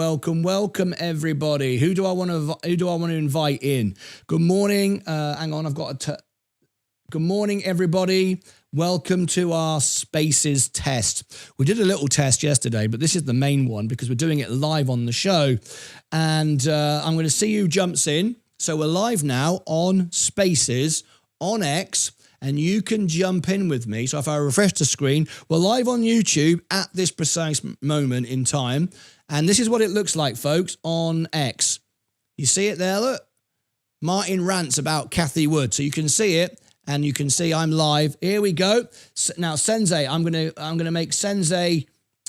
everybody. Who do I want to invite in? Good morning. Hang on, good morning, everybody. Welcome to our Spaces test. We did a little test yesterday, but this is the main one because we're doing it live on the show. And I'm going to see who jumps in. So we're live now on Spaces, on X, and you can jump in with me. So if I refresh the screen, we're live on YouTube at this precise moment in time. And this is what it looks like, folks, on X. You see it there, look? Martyn rants about Kathy Wood. So you can see it, and you can see I'm live. Here we go. Now, Sensei, I'm gonna make Sensei.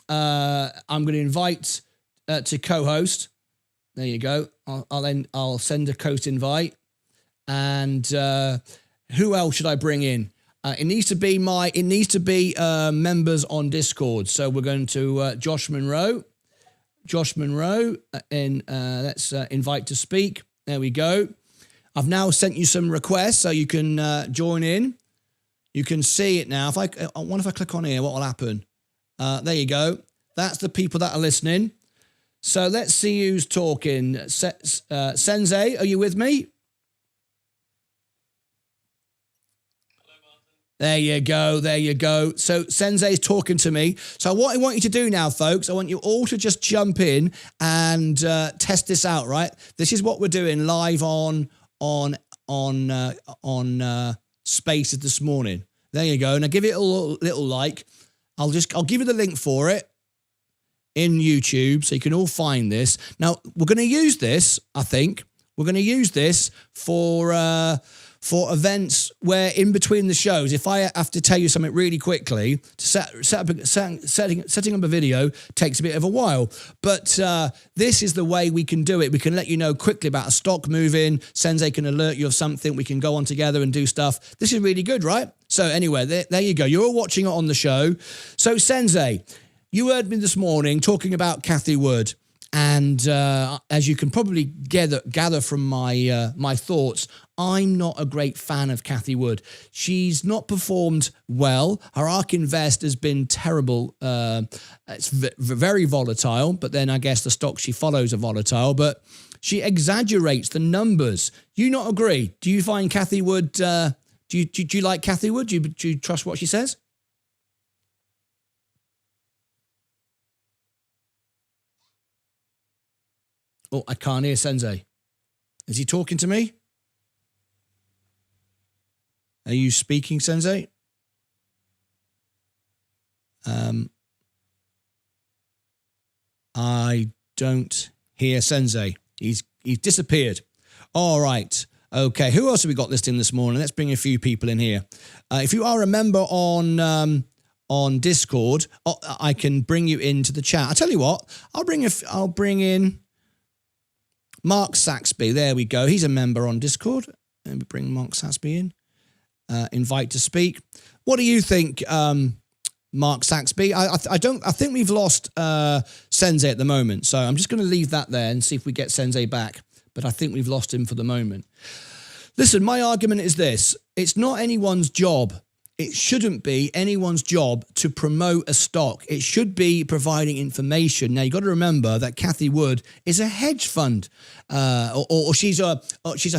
I'm gonna invite to co-host. There you go. I'll send a coast invite. And who else should I bring in? It needs to be members on Discord. So we're going to Josh Monroe. And let's invite to speak. There we go. I've now sent you some requests so you can join in. You can see it now. I wonder if I click on here, what will happen? There you go. That's the people that are listening. So let's see who's talking. Sensei, are you with me? There you go. So Sensei's talking to me. So what I want you to do now, folks, I want you all to just jump in and test this out, right? This is what we're doing live on Spaces this morning. There you go. Now give it a little like. I'll give you the link for it in YouTube so you can all find this. Now we're going to use this, I think. We're going to use this for events where in between the shows, if I have to tell you something really quickly, setting up a video takes a bit of a while. But this is the way we can do it. We can let you know quickly about a stock moving. Sensei can alert you of something. We can go on together and do stuff. This is really good, right? So anyway, there you go. You're all watching it on the show. So Sensei, you heard me this morning talking about Kathy Wood. And as you can probably gather from my thoughts, I'm not a great fan of Kathy Wood. She's not performed well. Her ARK Invest has been terrible. It's very volatile, but then I guess the stocks she follows are volatile. But she exaggerates the numbers. Do you not agree? Do you find Kathy Wood? Do you like Kathy Wood? Do you trust what she says? Oh, I can't hear Sensei. Is he talking to me? Are you speaking, Sensei? I don't hear Sensei. He's disappeared. All right. Okay. Who else have we got listening this morning? Let's bring a few people in here. If you are a member on Discord, I can bring you into the chat. I tell you what. I'll bring in Mark Saxby. There we go. He's a member on Discord. Let me bring Mark Saxby in. Invite to speak. What do you think, Mark Saxby? I think we've lost Sensei at the moment. So I'm just going to leave that there and see if we get Sensei back. But I think we've lost him for the moment. Listen, my argument is this. It's not anyone's job. It shouldn't be anyone's job to promote a stock. It should be providing information. Now, you've got to remember that Kathy Wood is a hedge fund, or she's a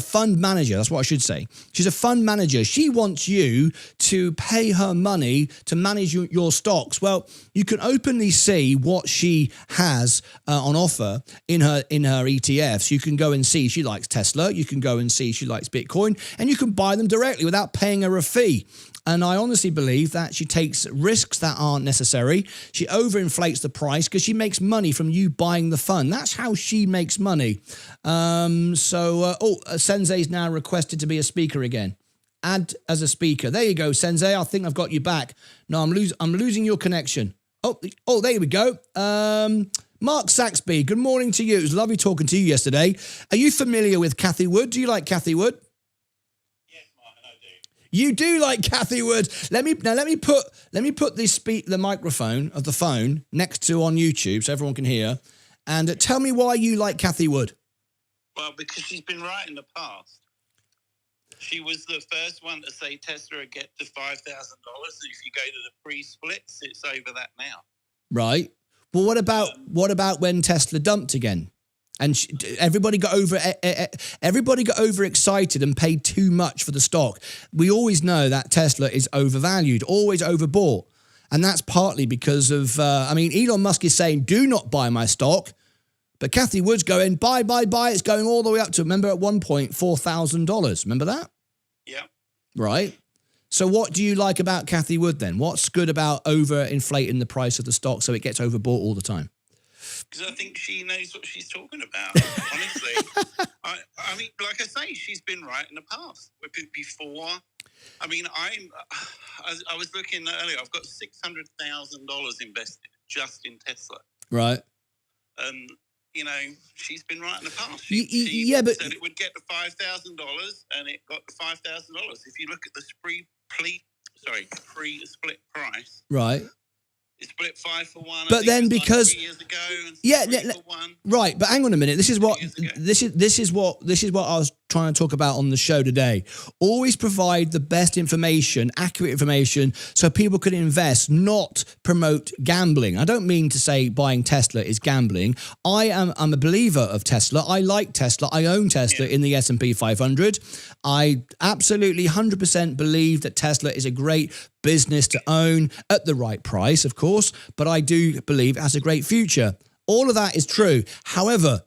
fund manager. That's what I should say. She's a fund manager. She wants you to pay her money to manage your stocks. Well, you can openly see what she has on offer in her ETFs. You can go and see she likes Tesla. You can go and see she likes Bitcoin, and you can buy them directly without paying her a fee. And I honestly believe that she takes risks that aren't necessary. She overinflates the price because she makes money from you buying the fund. That's how she makes money. Sensei's now requested to be a speaker again. Add as a speaker. There you go, Sensei. I think I've got you back. No, I'm losing your connection. Oh, there we go. Mark Saxby, good morning to you. It was lovely talking to you yesterday. Are you familiar with Cathie Wood? Do you like Cathie Wood? Yes, Martin, I do. You do like Cathie Wood. Let me put the microphone of the phone next to on YouTube so everyone can hear, and tell me why you like Cathie Wood. Well, because she's been right in the past. She was the first one to say Tesla would get to $5,000. And if you go to the pre-splits, it's over that now. Right. Well, what about when Tesla dumped again? And everybody got overexcited and paid too much for the stock. We always know that Tesla is overvalued, always overbought. And that's partly because of, Elon Musk is saying, do not buy my stock. But Cathie Wood's going, buy. It's going all the way up to, remember, at one point, $4,000. Remember that? Yeah. Right. So what do you like about Cathie Wood then? What's good about overinflating the price of the stock so it gets overbought all the time? Because I think she knows what she's talking about, honestly. I mean, like I say, she's been right in the past. Before, I mean, I was looking earlier, I've got $600,000 invested just in Tesla. Right. She's been right in the past. She said it would get to $5,000, and it got to $5,000. If you look at the pre-split price, right, it split 5 for 1. But then because 3 years ago, and 3 for 1. Right. But hang on a minute. This is what I was trying to talk about on the show today. Always provide the best information, accurate information, so people can invest, not promote gambling. I don't mean to say buying Tesla is gambling. I'm a believer of Tesla. I like Tesla. I own Tesla in the S&P 500. I absolutely 100% believe that Tesla is a great business to own at the right price, of course, but I do believe it has a great future. All of that is true. However,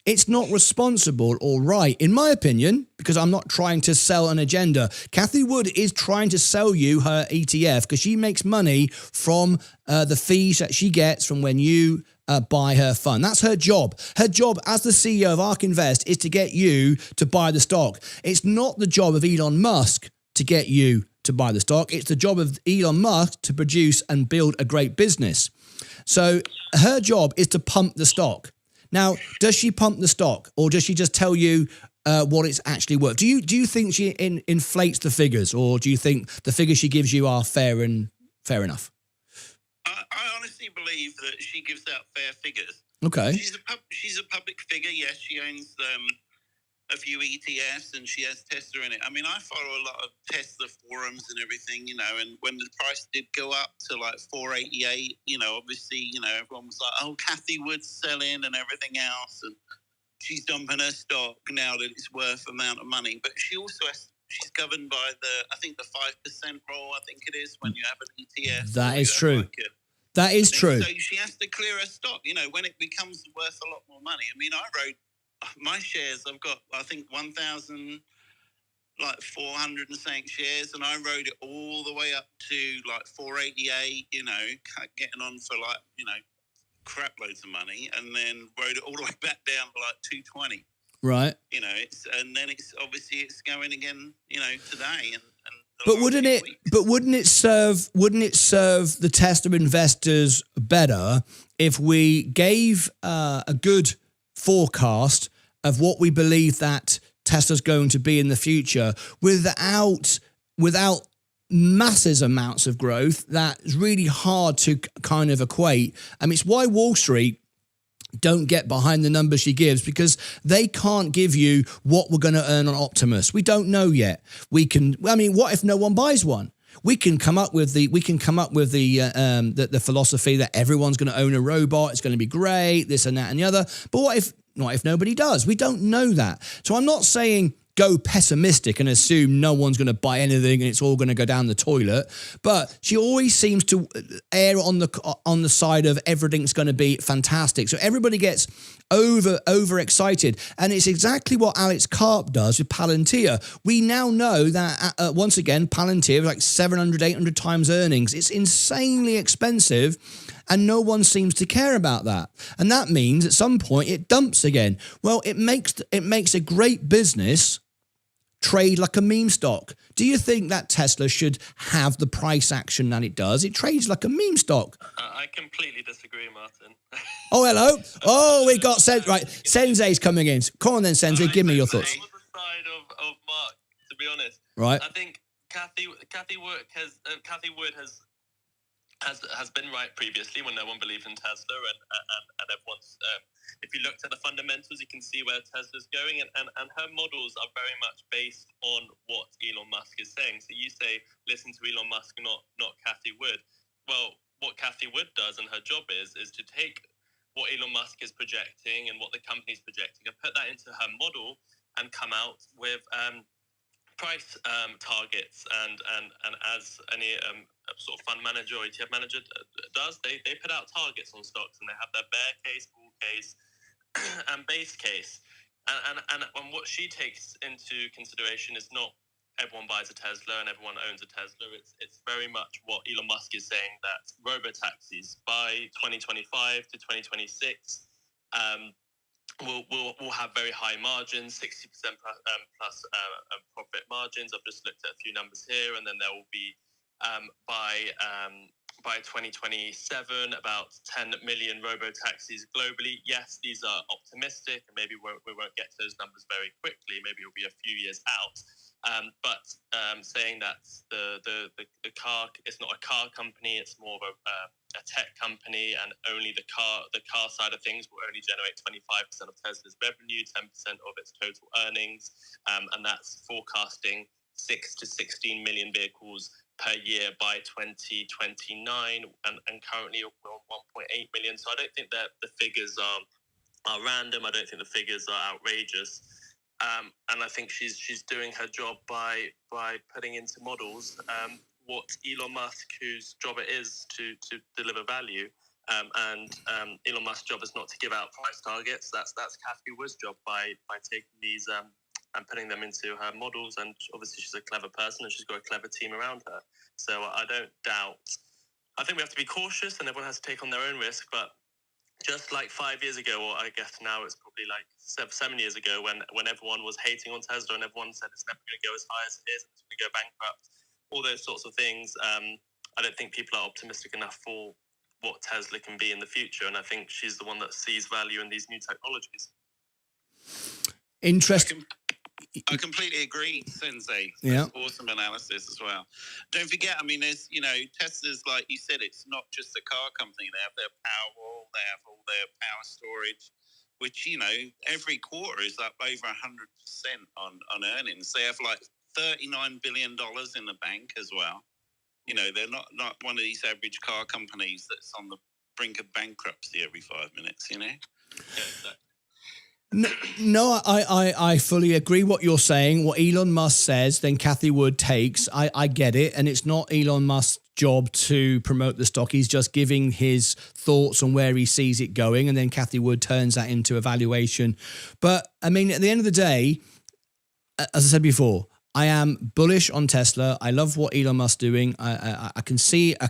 it's not responsible or right, in my opinion, because I'm not trying to sell an agenda. Cathie Wood is trying to sell you her ETF because she makes money from the fees that she gets from when you buy her fund. That's her job. Her job as the CEO of ARK Invest is to get you to buy the stock. It's not the job of Elon Musk to get you to buy the stock. It's the job of Elon Musk to produce and build a great business. So her job is to pump the stock. Now, does she pump the stock, or does she just tell you what it's actually worth? Do you think she inflates the figures, or do you think the figures she gives you are fair enough? I honestly believe that she gives out fair figures. Okay. She's a public figure. Yes, she owns a few ETFs, and she has Tesla in it. I mean, I follow a lot of Tesla forums and everything, and when the price did go up to like 488, obviously, everyone was like, oh, Cathie Wood's selling and everything else, and she's dumping her stock now that it's worth amount of money. But she also she's governed by the 5% rule, I think it is, when you have an ETF. That is true. That is true. So she has to clear her stock, when it becomes worth a lot more money. I mean, I wrote my shares, I've got, I think, 1,400 and something shares, and I rode it all the way up to like 488, getting on for crap loads of money, and then rode it all the way back down to like 220. Right. It's obviously it's going again, today. But wouldn't it serve the Tesla investors better if we gave a good forecast of what we believe that Tesla's going to be in the future without massive amounts of growth that's really hard to kind of equate? I mean, it's why Wall Street don't get behind the numbers she gives, because they can't give you what we're going to earn on Optimus. We don't know yet. What if no one buys one? We can come up with the philosophy that everyone's going to own a robot. It's going to be great, this and that and the other. But what if nobody does? We don't know that. So I'm not saying go pessimistic and assume no one's going to buy anything and it's all going to go down the toilet. But she always seems to err on the side of everything's going to be fantastic. So everybody gets overexcited. And it's exactly what Alex Karp does with Palantir. We now know that, once again, Palantir is like 700, 800 times earnings. It's insanely expensive, and no one seems to care about that. And that means at some point it dumps again. Well, it makes a great business trade like a meme stock. Do you think that Tesla should have the price action that it does? It trades like a meme stock. I completely disagree, Martin. Oh, hello. Oh, we got right. Sensei's coming in. Come on then, Sensei. Give me your thoughts. I'm on the side of Mark, to be honest. Right. I think Kathy Wood has been right previously when no one believed in Tesla, and everyone's. If you looked at the fundamentals, you can see where Tesla's going, and her models are very much based on what Elon Musk is saying. So you say, listen to Elon Musk, not Kathy Wood. Well, what Kathy Wood does and her job is to take what Elon Musk is projecting and what the company's projecting and put that into her model and come out with price targets. And as any sort of fund manager or ETF manager does, they put out targets on stocks, and they have their bear case, bull case, and base case. And what she takes into consideration is not everyone buys a Tesla and everyone owns a Tesla. It's very much what Elon Musk is saying, that robo-taxis by 2025 to 2026 will have very high margins, 60% plus profit margins. I've just looked at a few numbers here, and then there will be by 2027 about 10 million robo-taxis globally. Yes, these are optimistic, and maybe we won't get to those numbers very quickly. Maybe it'll be a few years out. But saying that the car, it's not a car company, it's more of a tech company, and only the car side of things will only generate 25% of Tesla's revenue, 10% of its total earnings, and that's forecasting 6 to 16 million vehicles per year by 2029, and currently we're on 1.8 million. So I don't think that the figures are random. I don't think the figures are outrageous. And I think she's doing her job by putting into models what Elon Musk, whose job it is to deliver value, and Elon Musk's job is not to give out price targets. That's Kathy Wood's job by taking these and putting them into her models. And obviously she's a clever person and she's got a clever team around her. So I don't doubt. I think we have to be cautious, and everyone has to take on their own risk, but just like 5 years ago, or I guess now it's probably like 7 years ago, when everyone was hating on Tesla and everyone said it's never going to go as high as it is, and it's going to go bankrupt, all those sorts of things, I don't think people are optimistic enough for what Tesla can be in the future. And I think she's the one that sees value in these new technologies. Interesting. I completely agree, Sensei. Yeah. Awesome analysis as well. Don't forget, I mean, there's, Tesla's, like you said, it's not just a car company. They have their Powerwall, they have all their power storage, which, every quarter is up over 100% on earnings. They have like $39 billion in the bank as well. They're not one of these average car companies that's on the brink of bankruptcy every 5 minutes, Yeah, exactly. No, I fully agree what you're saying. What Elon Musk says, then Kathy Wood takes. I get it. And it's not Elon Musk's job to promote the stock. He's just giving his thoughts on where he sees it going. And then Kathy Wood turns that into a valuation. But I mean, at the end of the day, as I said before, I am bullish on Tesla. I love what Elon Musk's doing. I can see it. I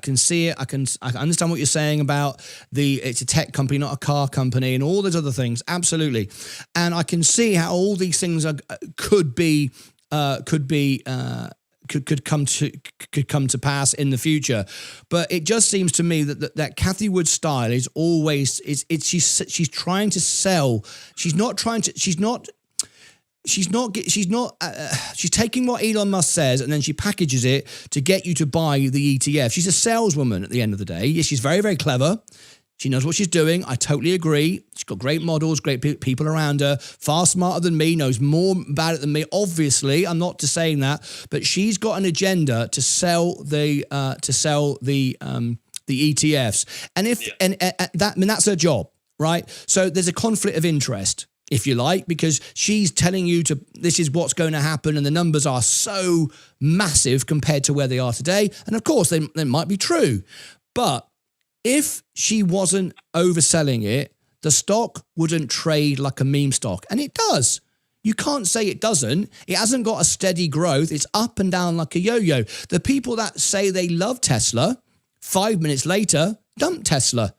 understand what you're saying about it's a tech company, not a car company, and all those other things. Absolutely, and I can see how all these things could come to pass in the future. But it just seems to me that Kathy Wood's style is always she's trying to sell. She's taking what Elon Musk says and then she packages it to get you to buy the ETF. She's a saleswoman at the end of the day. Yes, she's very, very clever. She knows what she's doing. I totally agree. She's got great models, great people around her, far smarter than me, knows more about it than me. Obviously, I'm not just saying that, but she's got an agenda to sell the ETFs. And that's her job, right? So there's a conflict of interest, if you like, because she's telling you this is what's going to happen, and the numbers are so massive compared to where they are today. And of course, they might be true. But if she wasn't overselling it, the stock wouldn't trade like a meme stock. And it does. You can't say it doesn't. It hasn't got a steady growth. It's up and down like a yo-yo. The people that say they love Tesla, 5 minutes later, dump Tesla.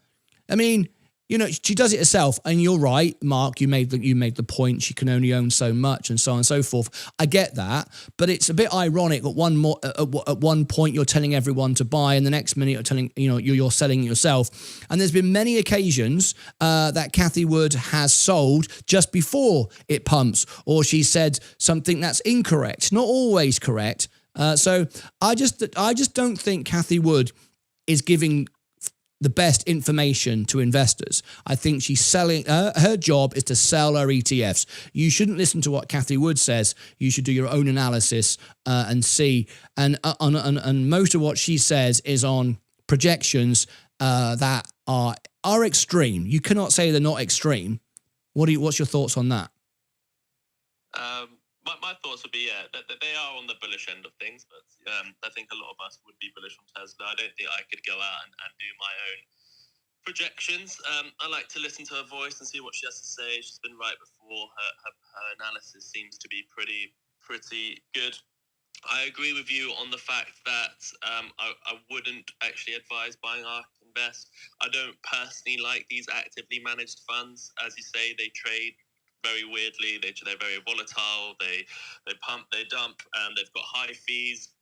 I mean, You know, she does it herself, and you're right, Mark. You made the point. She can only own so much, and so on and so forth. I get that, but it's a bit ironic. At one point, you're telling everyone to buy, and the next minute you're telling you're selling it yourself. And there's been many occasions that Cathie Wood has sold just before it pumps, or she said something that's incorrect, not always correct. So I just don't think Cathie Wood is giving the best information to investors. I think she's selling, her job is to sell her ETFs. You shouldn't listen to what Cathie Wood says. You should do your own analysis and see. And most of what she says is on projections that are extreme. You cannot say they're not extreme. What's your thoughts on that? My thoughts would be, that they are on the bullish end of things, but I think a lot of us would be bullish on Tesla. I don't think I could go out and do my own projections. I like to listen to her voice and see what she has to say. She's been right before. Her analysis seems to be pretty good. I agree with you on the fact that I wouldn't actually advise buying ARK Invest. I don't personally like these actively managed funds. As you say, they trade very weirdly. They're very volatile. They pump, they dump, and they've got high fees.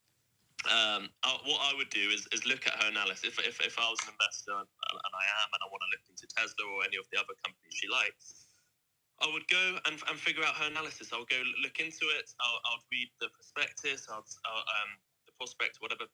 What I would do is look at her analysis. If I was an investor, and I am, and I want to look into Tesla or any of the other companies she likes, I would go and figure out her analysis. I'll go look into it. I'll read the prospectus, the prospect, whatever.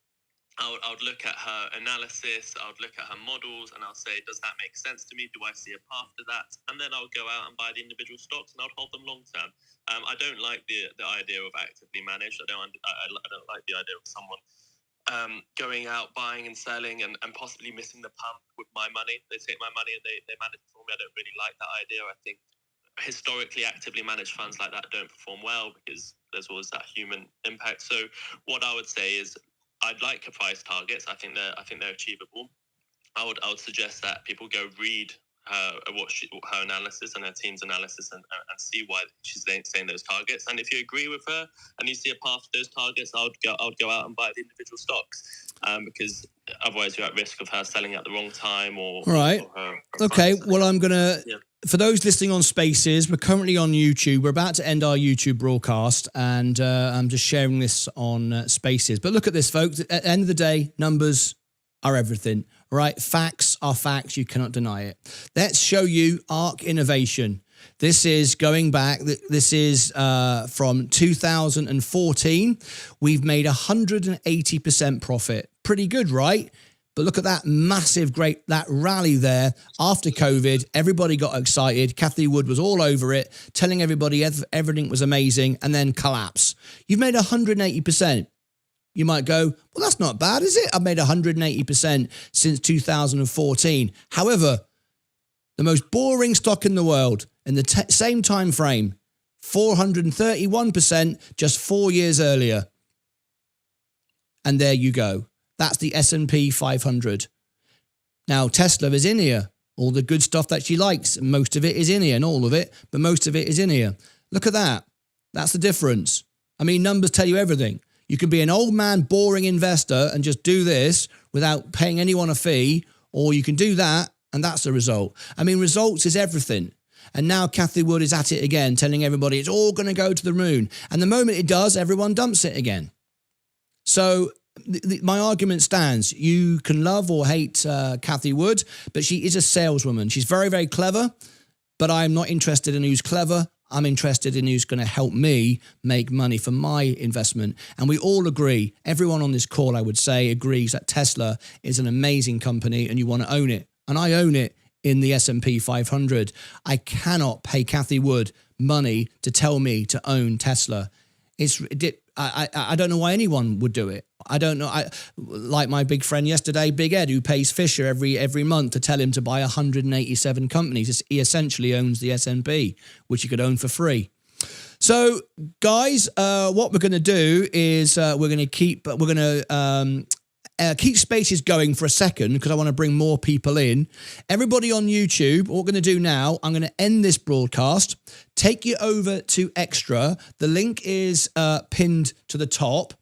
I would look at her analysis, I would look at her models, and I'll say, does that make sense to me? Do I see a path to that? And then I'll go out and buy the individual stocks, and I'll hold them long term. I don't like the idea of actively managed. I don't like the idea of someone going out, buying and selling, and possibly missing the pump with my money. They take my money and they manage it for me. I don't really like that idea. I think historically actively managed funds like that don't perform well because there's always that human impact. So what I would say is, I'd like her price targets. I think they're achievable. I would suggest that people go read her analysis and her team's analysis and see why she's saying those targets. And if you agree with her and you see a path to those targets, I would go out and buy the individual stocks because otherwise you're at risk of her selling at the wrong time or. Right. Or her okay. price. Well, I'm gonna. Yeah. For those listening on Spaces, we're currently on YouTube. We're about to end our YouTube broadcast, and I'm just sharing this on Spaces. But look at this, folks. At the end of the day, numbers are everything, right? Facts are facts. You cannot deny it. Let's show you ARK Innovation. This is going back. This is from 2014. We've made 180% profit. Pretty good, right? But look at that massive, that rally there after COVID. Everybody got excited. Cathie Wood was all over it, telling everybody everything was amazing, and then collapse. You've made 180%. You might go, well, that's not bad, is it? I've made 180% since 2014. However, the most boring stock in the world in the same time frame, 431% just 4 years earlier. And there you go. That's the S&P 500. Now, Tesla is in here. All the good stuff that she likes, most of it is in here. Not all of it, but most of it is in here. Look at that. That's the difference. I mean, numbers tell you everything. You can be an old man, boring investor and just do this without paying anyone a fee, or you can do that, and that's the result. I mean, results is everything. And now Cathie Wood is at it again, telling everybody it's all going to go to the moon. And the moment it does, everyone dumps it again. So my argument stands. You can love or hate Cathie Wood, but she is a saleswoman. She's very, very clever, but I'm not interested in who's clever. I'm interested in who's going to help me make money for my investment. And we all agree, everyone on this call, I would say, agrees that Tesla is an amazing company and you want to own it. And I own it in the S&P 500. I cannot pay Cathie Wood money to tell me to own Tesla. I don't know why anyone would do it. I don't know. Like my big friend yesterday, Big Ed, who pays Fisher every month to tell him to buy 187 companies. He essentially owns the S&P, which he could own for free. So, guys, what we're going to do is we're going to keep Spaces going for a second because I want to bring more people in. Everybody on YouTube, what we're going to do now, I'm going to end this broadcast, take you over to Extra. The link is pinned to the top.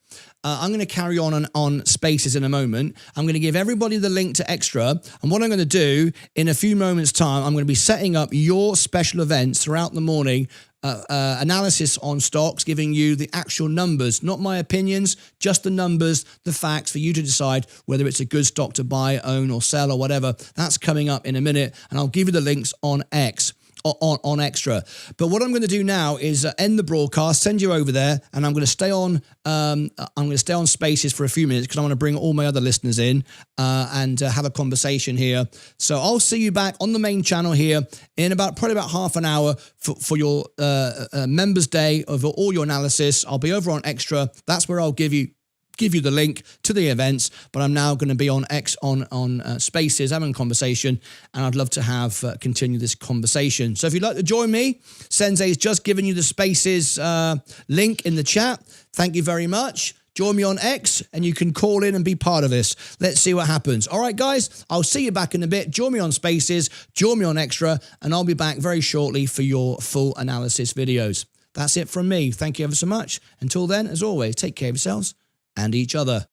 I'm going to carry on Spaces in a moment. I'm going to give everybody the link to Extra. And what I'm going to do in a few moments' time, I'm going to be setting up your special events throughout the morning. Analysis on stocks, giving you the actual numbers, not my opinions, just the numbers, the facts for you to decide whether it's a good stock to buy, own, or sell, or whatever. That's coming up in a minute, and I'll give you the links on X. On Extra. But what I'm going to do now is end the broadcast, send you over there, and I'm going to stay on. I'm going to stay on Spaces for a few minutes because I want to bring all my other listeners in and have a conversation here. So I'll see you back on the main channel here in probably about half an hour for your members' day of all your analysis. I'll be over on Extra. That's where I'll give you the link to the events, but I'm now going to be on X on Spaces having a conversation, and I'd love to continue this conversation. So if you'd like to join me, Sensei's just given you the Spaces link in the chat. Thank you very much. Join me on X and you can call in and be part of this. Let's see what happens. All right, guys, I'll see you back in a bit. Join me on Spaces, join me on Extra, and I'll be back very shortly for your full analysis videos. That's it from me. Thank you ever so much. Until then, as always, take care of yourselves and each other.